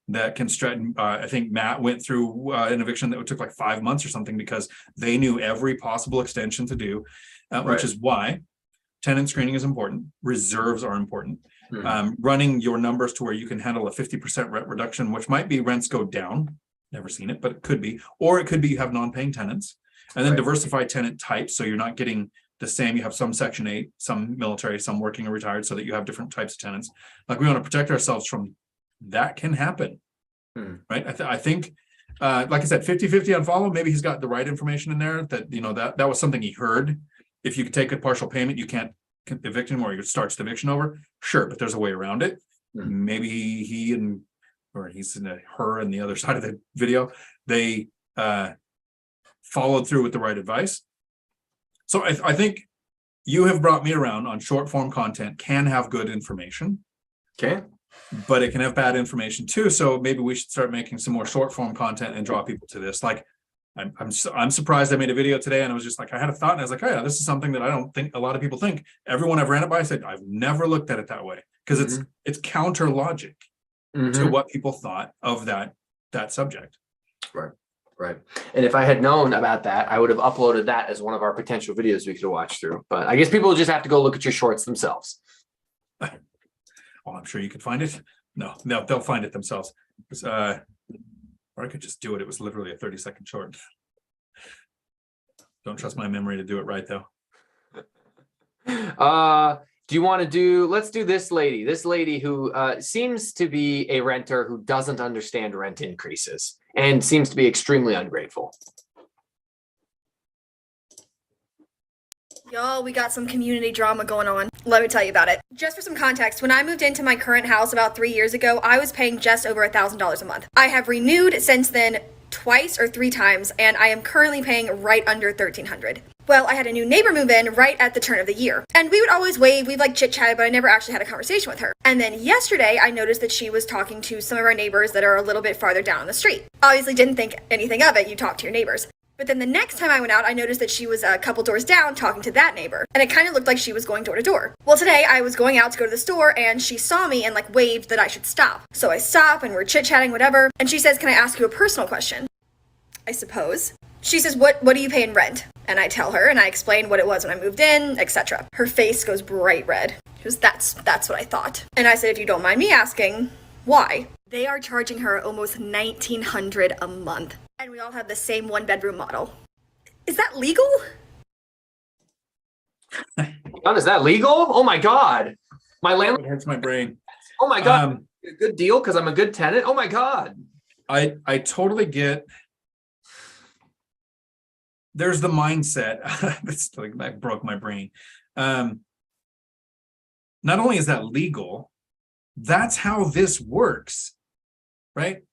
that can stretch. I think Matt went through an eviction that took like 5 months or something because they knew every possible extension to do, which is why tenant screening is important. Reserves are important. Running your numbers to where you can handle a 50% rent reduction, which might be rents go down Never seen it, but it could be. Or it could be you have non-paying tenants, and then Right. diversify tenant types. So you're not getting the same. You have some Section 8, some military, some working or retired, so that you have different types of tenants. Like, we want to protect ourselves from that. Can happen, right? I think, like I said, 50-50 on follow. Maybe he's got the right information in there, that, you know, that was something he heard. If you could take a partial payment, you can't evict him, or it starts the eviction over. Sure, but there's a way around it. Maybe he's in her and the other side of the video, they followed through with the right advice. So I think you have brought me around on short form content can have good information. Okay. But it can have bad information too. So maybe we should start making some more short form content and draw people to this. Like, I'm surprised I made a video today, and I was just like, I had a thought, and I was like, oh yeah, this is something that I don't think a lot of people think. Everyone I've ran it by said, I've never looked at it that way, because it's counter logic to what people thought of that subject. Right. And if I had known about that, I would have uploaded that as one of our potential videos we could watch through. But I guess people just have to go look at your shorts themselves. Oh, I'm sure you could find it. No, they'll find it themselves. Or I could just do it. It was literally a 30-second short. Don't trust my memory to do it right, though. Do you want to let's do this lady who seems to be a renter who doesn't understand rent increases and seems to be extremely ungrateful. Y'all, we got some community drama going on. Let me tell you about it. Just for some context, when I moved into my current house about 3 years ago, I was paying just over $1,000 a month. I have renewed since then twice or 3 times, and I am currently paying right under $1,300. Well, I had a new neighbor move in right at the turn of the year. And we would always wave, we'd like chit-chatted, but I never actually had a conversation with her. And then yesterday, I noticed that she was talking to some of our neighbors that are a little bit farther down the street. Obviously didn't think anything of it, you talk to your neighbors. But then the next time I went out, I noticed that she was a couple doors down talking to that neighbor. And it kind of looked like she was going door to door. Well, today I was going out to go to the store, and she saw me and like waved that I should stop. So I stop and we're chit-chatting, whatever. And she says, can I ask you a personal question? I suppose. She says, what do you pay in rent? And I tell her, and I explain what it was when I moved in, etc. Her face goes bright red. She goes, that's what I thought. And I said, if you don't mind me asking, why? They are charging her almost $1,900 a month. And we all have the same 1-bedroom model. Is that legal? Is that legal? Oh my God. My landlord It hurts my brain. Oh my God. A good deal because I'm a good tenant. Oh my God. I totally get. There's the mindset. It's like that broke my brain. Not only is that legal, that's how this works, right?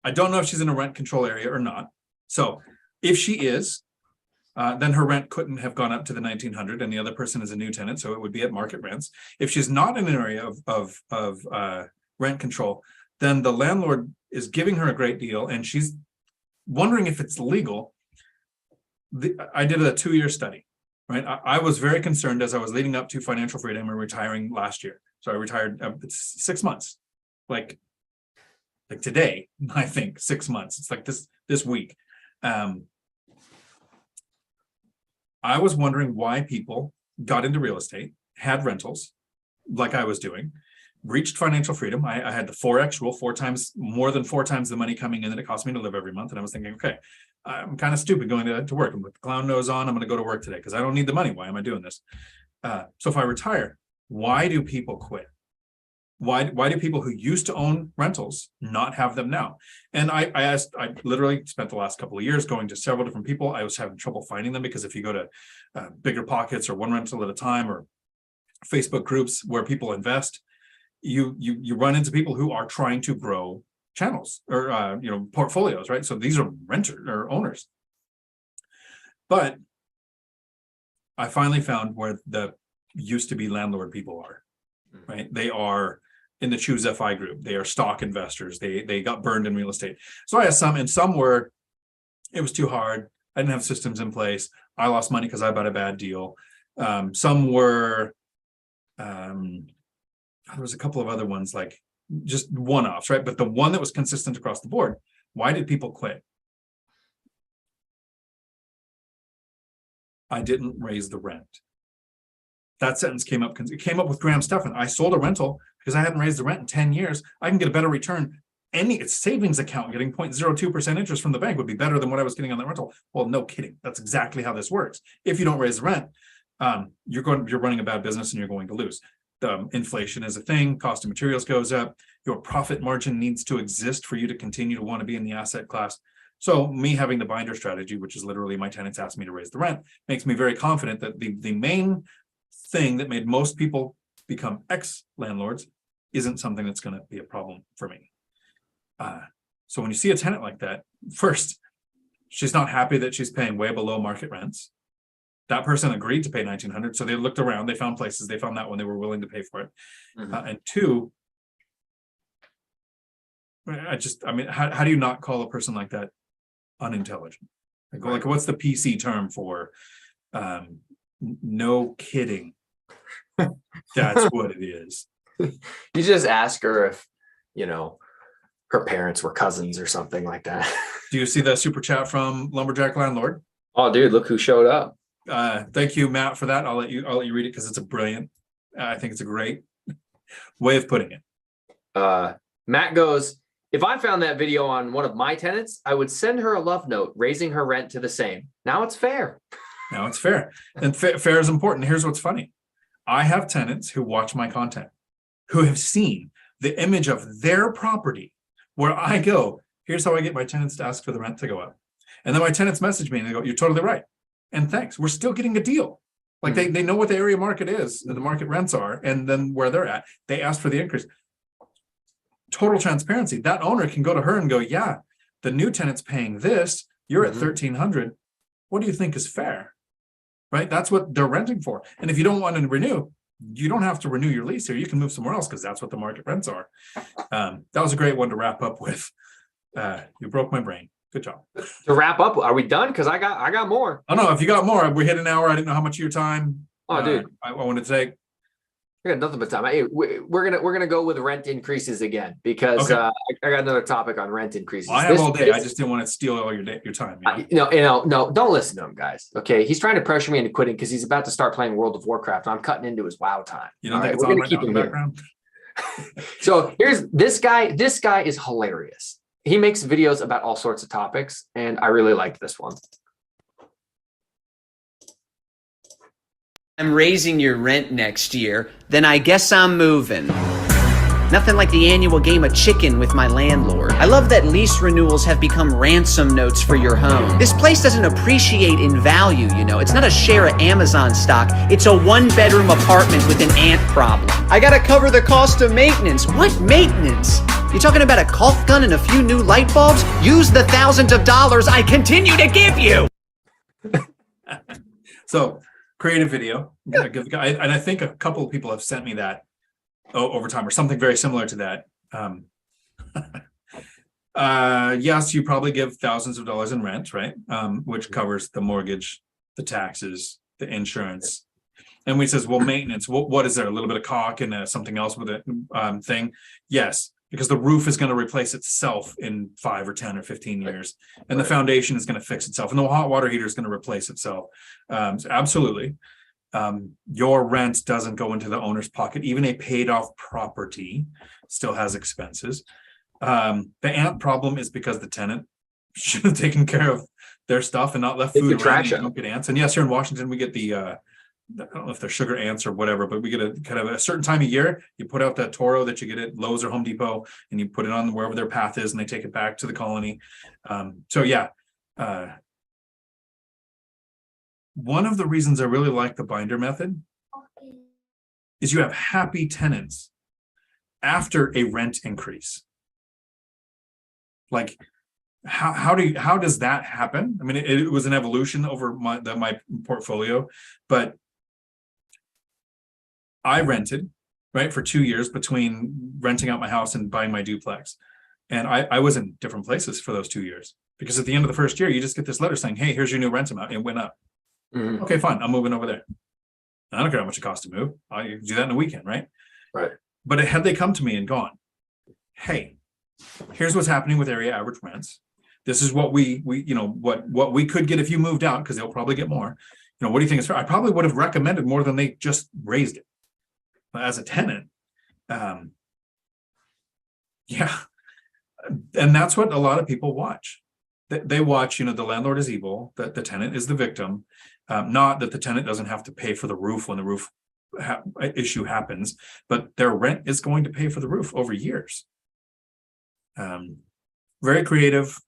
I don't know if she's in a rent control area or not. So if she is, then her rent couldn't have gone up to the $1,900, and the other person is a new tenant, so it would be at market rents. If she's not in an area of rent control, then the landlord is giving her a great deal, and she's wondering if it's legal. I did a 2-year study, right? I was very concerned as I was leading up to financial freedom and retiring last year. So I retired 6 months, like today, I think 6 months. It's like this week. I was wondering why people got into real estate, had rentals like I was doing, reached financial freedom. I had the 4X rule, more than four times the money coming in that it cost me to live every month. And I was thinking, okay, I'm kind of stupid going to work. I'm with the clown nose on. I'm going to go to work today because I don't need the money. Why am I doing this? So if I retire, why do people quit? Why do people who used to own rentals not have them now? And I literally spent the last couple of years going to several different people. I was having trouble finding them because if you go to BiggerPockets or One Rental at a Time or Facebook groups where people invest, you run into people who are trying to grow channels or portfolios, right? So these are renters or owners. But I finally found where the used to be landlord people are, right? They are in the Choose FI group. They are stock investors. They got burned in real estate. So I had some were, it was too hard. I didn't have systems in place. I lost money because I bought a bad deal. Some were, there was a couple of other ones, like just one-offs, right? But the one that was consistent across the board, why did people quit? I didn't raise the rent. That sentence came up with Stephan. I sold a rental because I hadn't raised the rent in 10 years. I can get a better return its savings account getting 0.02% interest from the bank would be better than what I was getting on that rental. Well, no kidding. That's exactly how this works. If you don't raise the rent, you're running a bad business and you're going to lose. Inflation is a thing. Cost of materials goes up. Your profit margin needs to exist for you to continue to want to be in the asset class. So me having the binder strategy, which is literally my tenants ask me to raise the rent, makes me very confident that the main thing that made most people become ex-landlords isn't something that's going to be a problem for me. So when you see a tenant like that, first, she's not happy that she's paying way below market rents. That person agreed to pay $1,900, so they looked around, they found places, they found that one, they were willing to pay for it. And two, how do you not call a person like that unintelligent? Like what's the PC term for no kidding? That's what it is. You just ask her if, her parents were cousins or something like that. Do you see the super chat from Lumberjack Landlord? Oh, dude, look who showed up. Thank you, Matt, for that. I'll let you read it because it's a brilliant. I think it's a great way of putting it. Matt goes, if I found that video on one of my tenants, I would send her a love note, raising her rent to the same. Now it's fair. Now it's fair. And fair is important. Here's what's funny. I have tenants who watch my content, who have seen the image of their property where I go, here's how I get my tenants to ask for the rent to go up. And then my tenants message me and they go, you're totally right. And thanks. We're still getting a deal. Like they know what the area market is, the market rents are, and then where they're at. They ask for the increase. Total transparency. That owner can go to her and go, yeah, the new tenant's paying this. You're at $1,300. What do you think is fair? Right? That's what they're renting for. And if you don't want to renew, you don't have to renew your lease here. You can move somewhere else because that's what the market rents are. That was a great one to wrap up with. You broke my brain. Good job. To wrap up, are we done? Because I got more. Oh no, if you got more, we hit an hour. I didn't know how much of your time. Oh, dude, I wanted to take. We got nothing but time. Hey, we're gonna go with rent increases again because I got another topic on rent increases. Well, I have all day. I just didn't want to steal all your time. No, don't listen to him, guys. Okay, he's trying to pressure me into quitting because he's about to start playing World of Warcraft. And I'm cutting into his WoW time. You don't think it's on right now in the background? So here's this guy. This guy is hilarious. He makes videos about all sorts of topics, and I really liked this one. I'm raising your rent next year, then I guess I'm moving. Nothing like the annual game of chicken with my landlord. I love that lease renewals have become ransom notes for your home. This place doesn't appreciate in value, It's not a share of Amazon stock. It's a one-bedroom apartment with an ant problem. I gotta cover the cost of maintenance. What maintenance? You talking about a caulk gun and a few new light bulbs? Use the thousands of dollars I continue to give you. So, create a video. And I think a couple of people have sent me that over time or something very similar to that. Yes, you probably give thousands of dollars in rent, right? Which covers the mortgage, the taxes, the insurance. And we says, well, maintenance, what is there? A little bit of caulk and something else with it thing? Yes, because the roof is going to replace itself in 5 or 10 or 15 years. And the foundation is going to fix itself. And the hot water heater is going to replace itself. So absolutely. Your rent doesn't go into the owner's pocket. Even a paid off property still has expenses. The ant problem is because the tenant should have taken care of their stuff and not left food around and don't get ants. And yes, here in Washington, we get the I don't know if they're sugar ants or whatever, but we get a kind of a certain time of year. You put out that Toro that you get at Lowe's or Home Depot, and you put it on wherever their path is, and they take it back to the colony. One of the reasons I really like the binder method is you have happy tenants after a rent increase. Like, how does that happen? I mean, it was an evolution over my portfolio, but I rented, right, for 2 years between renting out my house and buying my duplex. And I was in different places for those 2 years, because at the end of the first year, you just get this letter saying, hey, here's your new rent amount. It went up. Okay, fine. I'm moving over there. I don't care how much it costs to move. I do that in a weekend, right? Right. But had they come to me and gone, hey, here's what's happening with area average rents. This is what we what we could get if you moved out, because they'll probably get more. What do you think is fair? I probably would have recommended more than they just raised it. But as a tenant, And that's what a lot of people watch. They watch, the landlord is evil, that the tenant is the victim, not that the tenant doesn't have to pay for the roof when the roof issue happens, but their rent is going to pay for the roof over years. Very creative.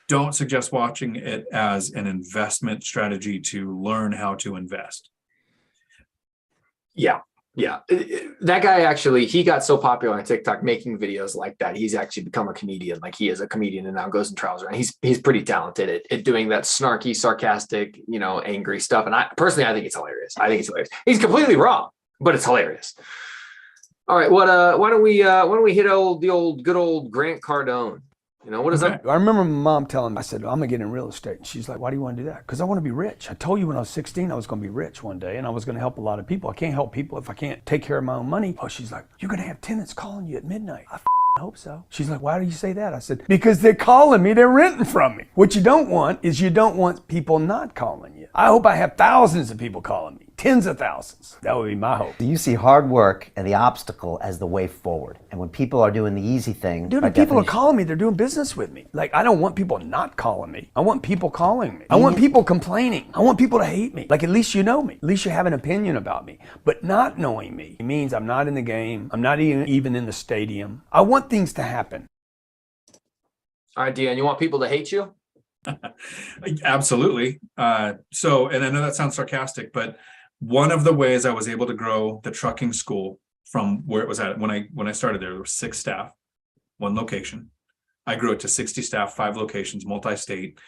Don't suggest watching it as an investment strategy to learn how to invest. Yeah. That guy actually, he got so popular on TikTok making videos like that. He's actually become a comedian. Like, he is a comedian and now goes and travels around. He's pretty talented at doing that snarky, sarcastic, angry stuff. And I think it's hilarious. He's completely wrong, but it's hilarious. All right. Why don't we hit good old Grant Cardone? What is that? I remember my mom telling me, I said, I'm going to get in real estate. And she's like, why do you want to do that? Because I want to be rich. I told you when I was 16, I was going to be rich one day and I was going to help a lot of people. I can't help people if I can't take care of my own money. Oh, she's like, you're going to have tenants calling you at midnight. I hope so. She's like, why do you say that? I said, because they're calling me, they're renting from me. What you don't want is people not calling you. I hope I have thousands of people calling me, tens of thousands. That would be my hope. You see hard work and the obstacle as the way forward. And when people are doing the easy thing, dude, if people are calling me, they're doing business with me. Like, I don't want people not calling me. I want people calling me. I want people complaining. I want people to hate me. Like, at least you know me. At least you have an opinion about me. But not knowing me means I'm not in the game. I'm not even in the stadium. I want things to happen. All right, Dion, you want people to hate you? Absolutely. So, and I know that sounds sarcastic, but one of the ways I was able to grow the trucking school from where it was at when I started there were 6 staff, 1 location. I grew it to 60 staff, 5 locations, multi-state.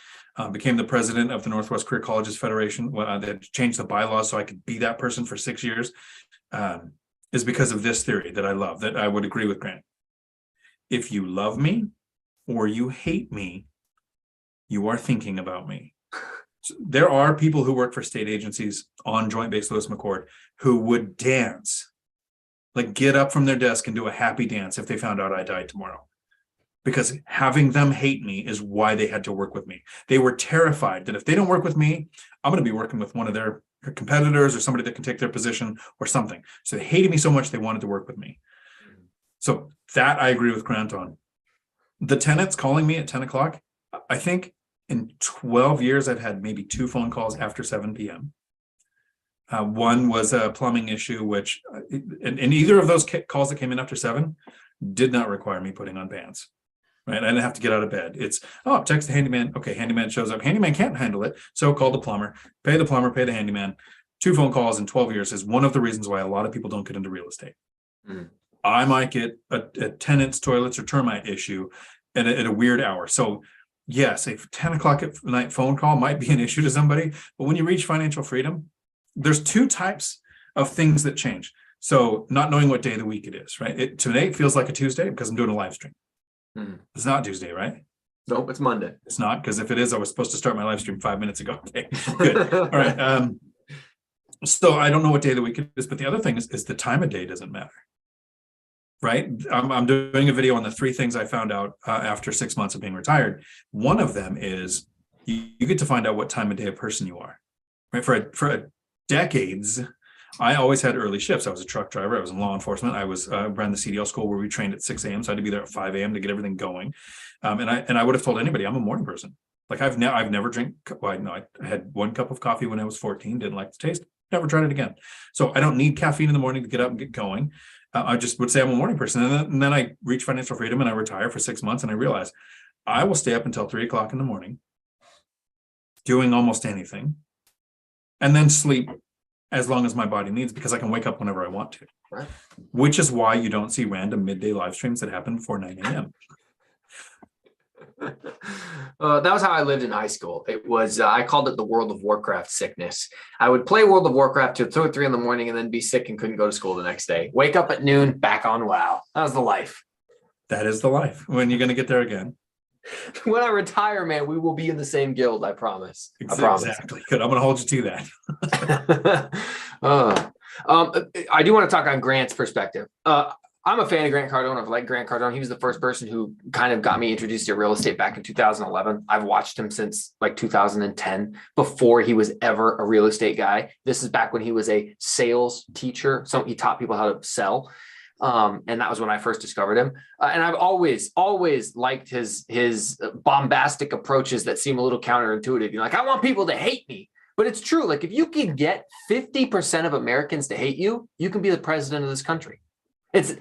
Became the president of the Northwest Career Colleges Federation. They had to change the bylaws so I could be that person for 6 years. Is because of this theory that I love, that I would agree with Grant. If you love me or you hate me, you are thinking about me. So there are people who work for state agencies on Joint Base Lewis McChord who would dance, like get up from their desk and do a happy dance if they found out I died tomorrow. Because having them hate me is why they had to work with me. They were terrified that if they don't work with me, I'm going to be working with one of their competitors or somebody that can take their position or something. So they hated me so much they wanted to work with me. So that I agree with Grant on. The tenants calling me at 10 o'clock, I think in 12 years, I've had maybe 2 phone calls after 7 p.m. One was a plumbing issue, which, and either of those calls that came in after 7 did not require me putting on pants. Right? I didn't have to get out of bed. It's, text the handyman. Okay, handyman shows up. Handyman can't handle it. So call the plumber, pay the handyman. 2 phone calls in 12 years is one of the reasons why a lot of people don't get into real estate. Mm. I might get a tenant's toilets or termite issue at a weird hour. So yes, a 10 o'clock at night phone call might be an issue to somebody, but when you reach financial freedom, there's 2 types of things that change. So not knowing what day of the week it is, right? Today it feels like a Tuesday because I'm doing a live stream. Mm. It's not Tuesday, right? Nope, it's Monday. It's not, because if it is, I was supposed to start my live stream 5 minutes ago. Okay, good. All right. So I don't know what day of the week it is, but the other thing is the time of day doesn't matter. Right? I'm doing a video on the 3 things I found out after 6 months of being retired. One of them is you get to find out what time of day a person you are. Right? For decades, I always had early shifts. I was a truck driver. I was in law enforcement. I ran the CDL school where we trained at 6 a.m. So I had to be there at 5 a.m. to get everything going. And I would have told anybody I'm a morning person. Like I've never drank. I had 1 cup of coffee when I was 14. Didn't like the taste. Never tried it again. So I don't need caffeine in the morning to get up and get going. I just would say I'm a morning person. And then I reach financial freedom and I retire for 6 months. And I realized I will stay up until 3 o'clock in the morning doing almost anything and then sleep as long as my body needs, because I can wake up whenever I want to. Right. Which is why you don't see random midday live streams that happen before 9 a.m. That was how I lived in high school. It was, I called it the World of Warcraft sickness. I would play World of Warcraft till 2 or 3 in the morning and then be sick and couldn't go to school the next day. Wake up at noon, back on WoW. That was the life. That is the life. When you're going to get there again? When I retire, man, we will be in the same guild. I promise. Exactly. Good. I'm going to hold you to that. I do want to talk on Grant's perspective. I'm a fan of Grant Cardone. I've liked Grant Cardone. He was the first person who kind of got me introduced to real estate back in 2011. I've watched him since like 2010, before he was ever a real estate guy. This is back when he was a sales teacher. So he taught people how to sell. And that was when I first discovered him. And I've always liked his bombastic approaches that seem a little counterintuitive. You're like, I want people to hate me. But it's true. Like, if you can get 50% of Americans to hate you, you can be the president of this country. But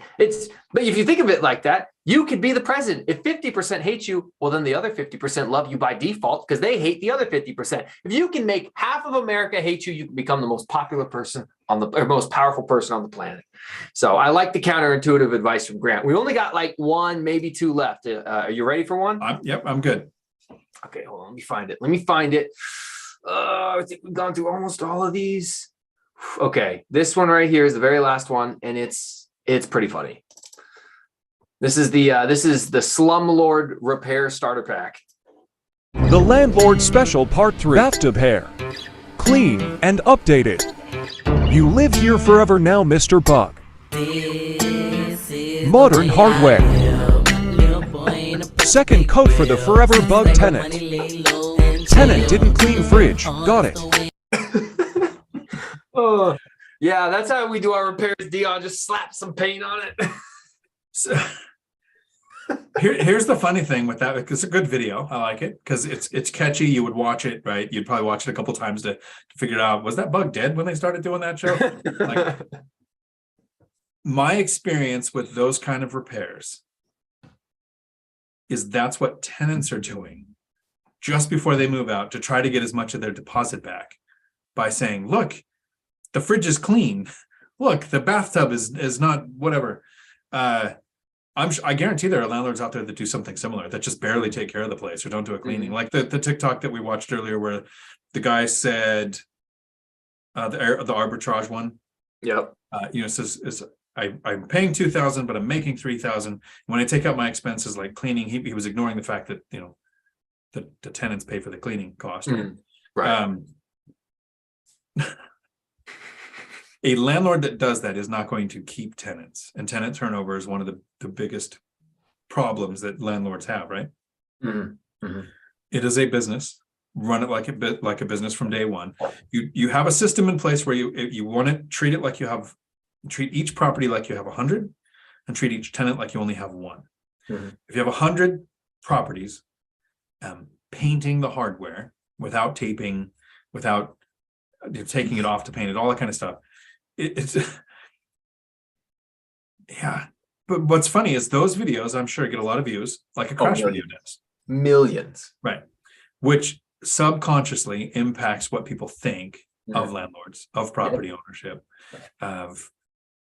if you think of it like that, you could be the president. If 50% hate you, well, then the other 50% love you by default because they hate the other 50%. If you can make half of America hate you, you can become the most popular person most powerful person on the planet. So I like the counterintuitive advice from Grant. We only got like one, maybe two left. Are you ready for one? Yep, I'm good. Okay, hold on. Let me find it. I think we've gone through almost all of these. Okay, this one right here is the very last one, and it's pretty funny. This is the Slumlord Repair Starter Pack. The Landlord Special Part 3. Bathtub hair. Clean and updated. You live here forever now, Mr. Bug. Modern hardware. Second coat for the Forever Bug tenant. Tenant didn't clean fridge. Got it. Oh, yeah, that's how we do our repairs, Dion. Just slap some paint on it. So, here's the funny thing with that. It's a good video. I like it because it's catchy. You would watch it, right? You'd probably watch it a couple times to figure out, was that bug dead when they started doing that show? Like, my experience with those kind of repairs is that's what tenants are doing just before they move out to try to get as much of their deposit back by saying, look, the fridge is clean. Look, the bathtub is not whatever. I guarantee there are landlords out there that do something similar, that just barely take care of the place or don't do a cleaning. Mm-hmm. Like the TikTok that we watched earlier where the guy said, the arbitrage one. Yep. Says I'm paying $2,000, but I'm making $3,000. When I take out my expenses like cleaning, he was ignoring the fact that, the tenants pay for the cleaning cost. Mm-hmm. Right. A landlord that does that is not going to keep tenants, and tenant turnover is one of the biggest problems that landlords have, right? Mm-hmm. Mm-hmm. It is a business. Run it like a business from day one. You have a system in place where you want to treat it like treat each property like you have 100 and treat each tenant like you only have one. Mm-hmm. If you have 100 properties, painting the hardware without taping, without taking it off to paint it, all that kind of stuff. It's yeah. But what's funny is those videos, I'm sure, get a lot of views, like a crash video does. Millions. Right. Which subconsciously impacts what people think of landlords, of property ownership.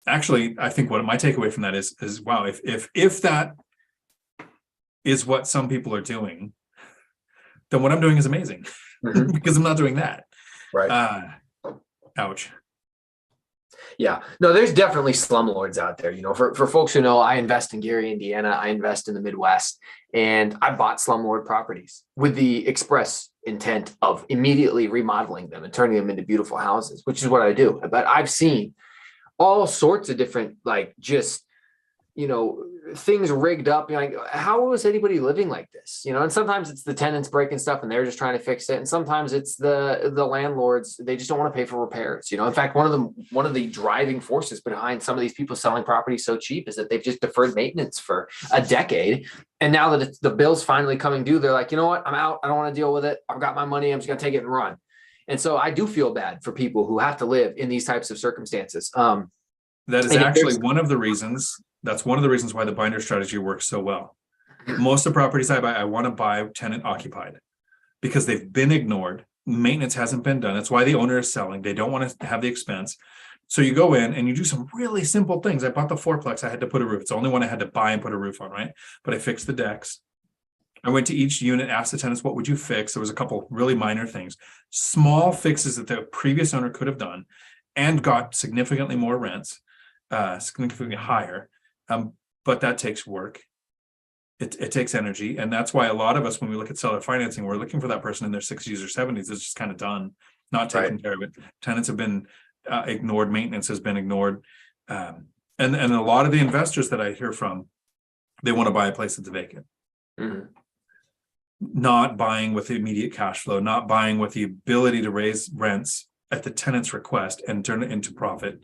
Actually, I think what my takeaway from that is wow, if that is what some people are doing, then what I'm doing is amazing. Mm-hmm. Because I'm not doing that. Right. Ouch. Yeah, no, there's definitely slumlords out there. For folks who know, I invest in Gary, Indiana. I invest in the Midwest, and I bought slumlord properties with the express intent of immediately remodeling them and turning them into beautiful houses, which is what I do. But I've seen all sorts of different, things rigged up. You're like, how was anybody living like this? And sometimes it's the tenants breaking stuff and they're just trying to fix it. And sometimes it's the landlords, they just don't want to pay for repairs. In fact, one of the driving forces behind some of these people selling property so cheap is that they've just deferred maintenance for a decade. And now that the bill's finally coming due, they're like, you know what? I'm out. I don't want to deal with it. I've got my money. I'm just going to take it and run. And so I do feel bad for people who have to live in these types of circumstances. That is actually one of the reasons. That's one of the reasons why the binder strategy works so well. Most of the properties I buy, I want to buy tenant occupied because they've been ignored. Maintenance hasn't been done. That's why the owner is selling. They don't want to have the expense. So you go in and you do some really simple things. I bought the fourplex. I had to put a roof. It's the only one I had to buy and put a roof on, right? But I fixed the decks. I went to each unit, asked the tenants, what would you fix? There was a couple really minor things, small fixes that the previous owner could have done and got significantly more rents, significantly higher. But that takes work. It takes energy. And that's why a lot of us, when we look at seller financing, we're looking for that person in their 60s or 70s. It's just kind of done, not taking care of it. Tenants have been ignored. Maintenance has been ignored. And a lot of the investors that I hear from, they want to buy a place that's vacant. Mm-hmm. Not buying with the immediate cash flow, not buying with the ability to raise rents at the tenant's request and turn it into profit.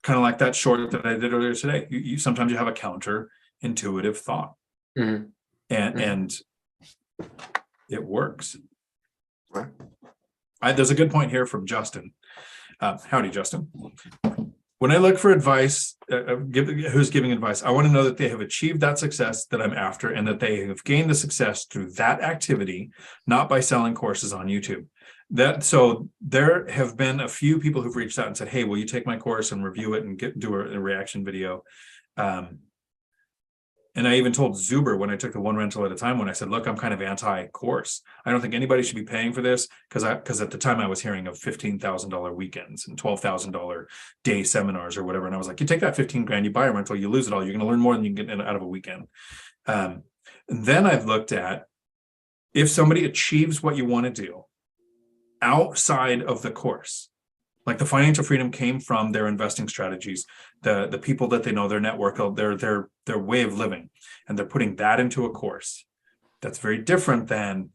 kind of like that short that I did earlier today. You sometimes you have a counter-intuitive thought, and it works. Right. There's a good point here from Justin. Howdy, Justin. When I look for advice, who's giving advice, I want to know that they have achieved that success that I'm after, and that they have gained the success through that activity, not by selling courses on YouTube. So there have been a few people who've reached out and said, hey, will you take my course and review it and do a reaction video? And I even told Zuber when I took the one rental at a time, when I said, look, I'm kind of anti-course. I don't think anybody should be paying for this, because at the time I was hearing of $15,000 weekends and $12,000 day seminars or whatever. And I was like, you take that 15 grand, you buy a rental, you lose it all. You're going to learn more than you can get out of a weekend. And then I've looked at, if somebody achieves what you want to do outside of the course, like the financial freedom came from their investing strategies, the people that they know, their network, their way of living, and they're putting that into a course. That's very different than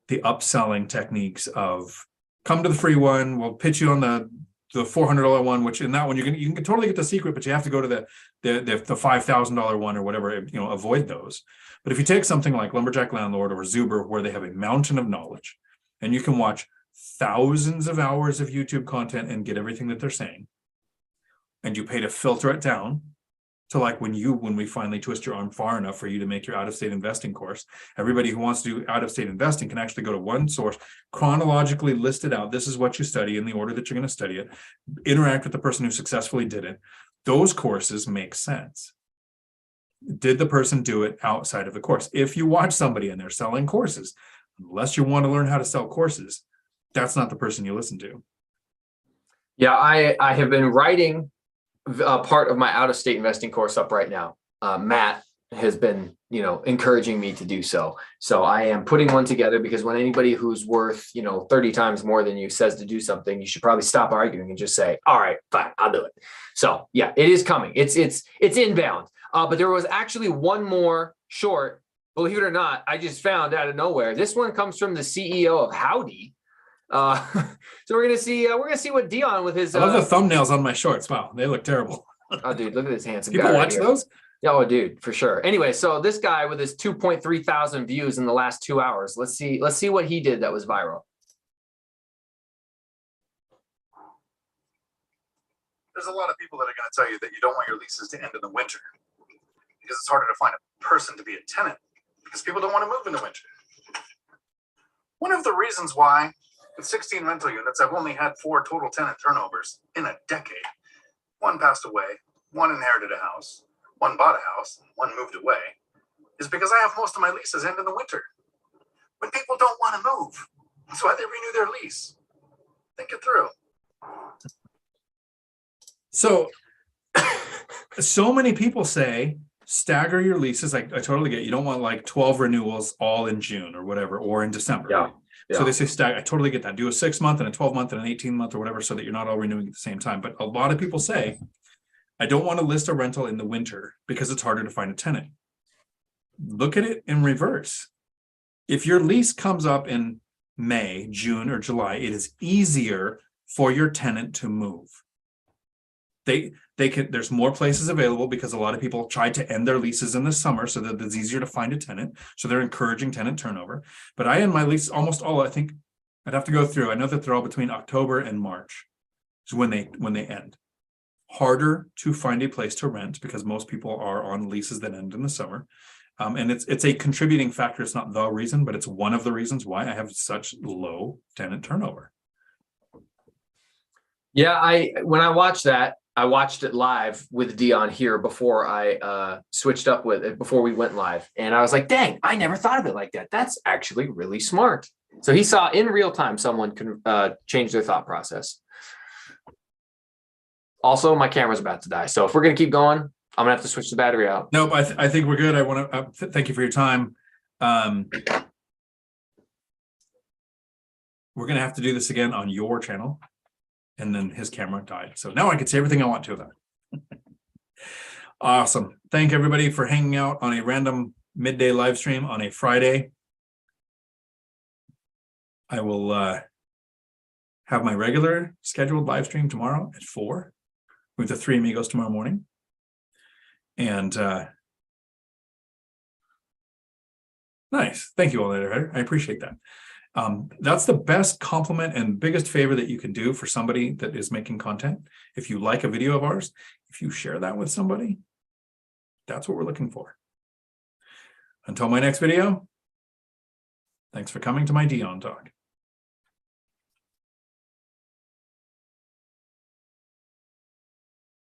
the upselling techniques of come to the free one, we'll pitch you on the $400 one, which in that one you can totally get the secret, but you have to go to the $5,000 one or whatever, avoid those. But if you take something like Lumberjack Landlord or Zuber, where they have a mountain of knowledge, and you can watch thousands of hours of YouTube content and get everything that they're saying, and you pay to filter it down to like when we finally twist your arm far enough for you to make your out-of-state investing course, everybody who wants to do out-of-state investing can actually go to one source, chronologically list it out. This is what you study in the order that you're going to study it, interact with the person who successfully did it. Those courses make sense. Did the person do it outside of the course? If you watch somebody and they're selling courses, unless you want to learn how to sell courses, that's not the person you listen to. Yeah, I have been writing part of my out-of-state investing course up right now. Matt has been, encouraging me to do so. So I am putting one together, because when anybody who's worth, 30 times more than you says to do something, you should probably stop arguing and just say, all right, fine, I'll do it. So yeah, it is coming. It's inbound. But there was actually one more short, believe it or not, I just found out of nowhere. This one comes from the CEO of Howdy. So we're gonna see what Dion with his. I love the thumbnails on my shorts. Wow, they look terrible. Oh, dude, look at this handsome People guy. watch those? Yeah, oh, dude, for sure. Anyway, so this guy with his 2.3 thousand views in the last 2 hours. Let's see what he did that was viral. There's a lot of people that are going to tell you that you don't want your leases to end in the winter because it's harder to find a person to be a tenant because people don't want to move in the winter. One of the reasons why, with 16 rental units, I've only had 4 total tenant turnovers in a decade. 1 passed away, 1 inherited a house, 1 bought a house, 1 moved away, is because I have most of my leases end in the winter. When people don't want to move, that's why they renew their lease. Think it through. So many people say, stagger your leases. I totally get it. You don't want like 12 renewals all in June or whatever, or in December. Yeah. So they say stagger. I totally get that. Do a 6-month and a 12-month and an 18-month or whatever, so that you're not all renewing at the same time. But a lot of people say, I don't want to list a rental in the winter because it's harder to find a tenant. Look at it in reverse. If your lease comes up in May, June, or July, it is easier for your tenant to move. There's more places available because a lot of people try to end their leases in the summer so that it's easier to find a tenant. So they're encouraging tenant turnover. But I end my lease almost all, I think I'd have to go through. I know that they're all between October and March is when they end. Harder to find a place to rent because most people are on leases that end in the summer. And it's a contributing factor. It's not the reason, but it's one of the reasons why I have such low tenant turnover. Yeah, when I watched that, I watched it live with Dion here before I switched up with it, before we went live. And I was like, dang, I never thought of it like that. That's actually really smart. So he saw in real time someone can change their thought process. Also, my camera's about to die. So if we're going to keep going, I'm going to have to switch the battery out. Nope, I think we're good. I want to thank you for your time. We're going to have to do this again on your channel. And then his camera died. So now I can say everything I want to about it. Awesome. Thank everybody for hanging out on a random midday live stream on a Friday. I will have my regular scheduled live stream tomorrow at 4. with the Three Amigos tomorrow morning. And nice. Thank you all later. I appreciate that. That's the best compliment and biggest favor that you can do for somebody that is making content. If you like a video of ours, if you share that with somebody, that's what we're looking for. Until my next video, thanks for coming to my Dion Talk.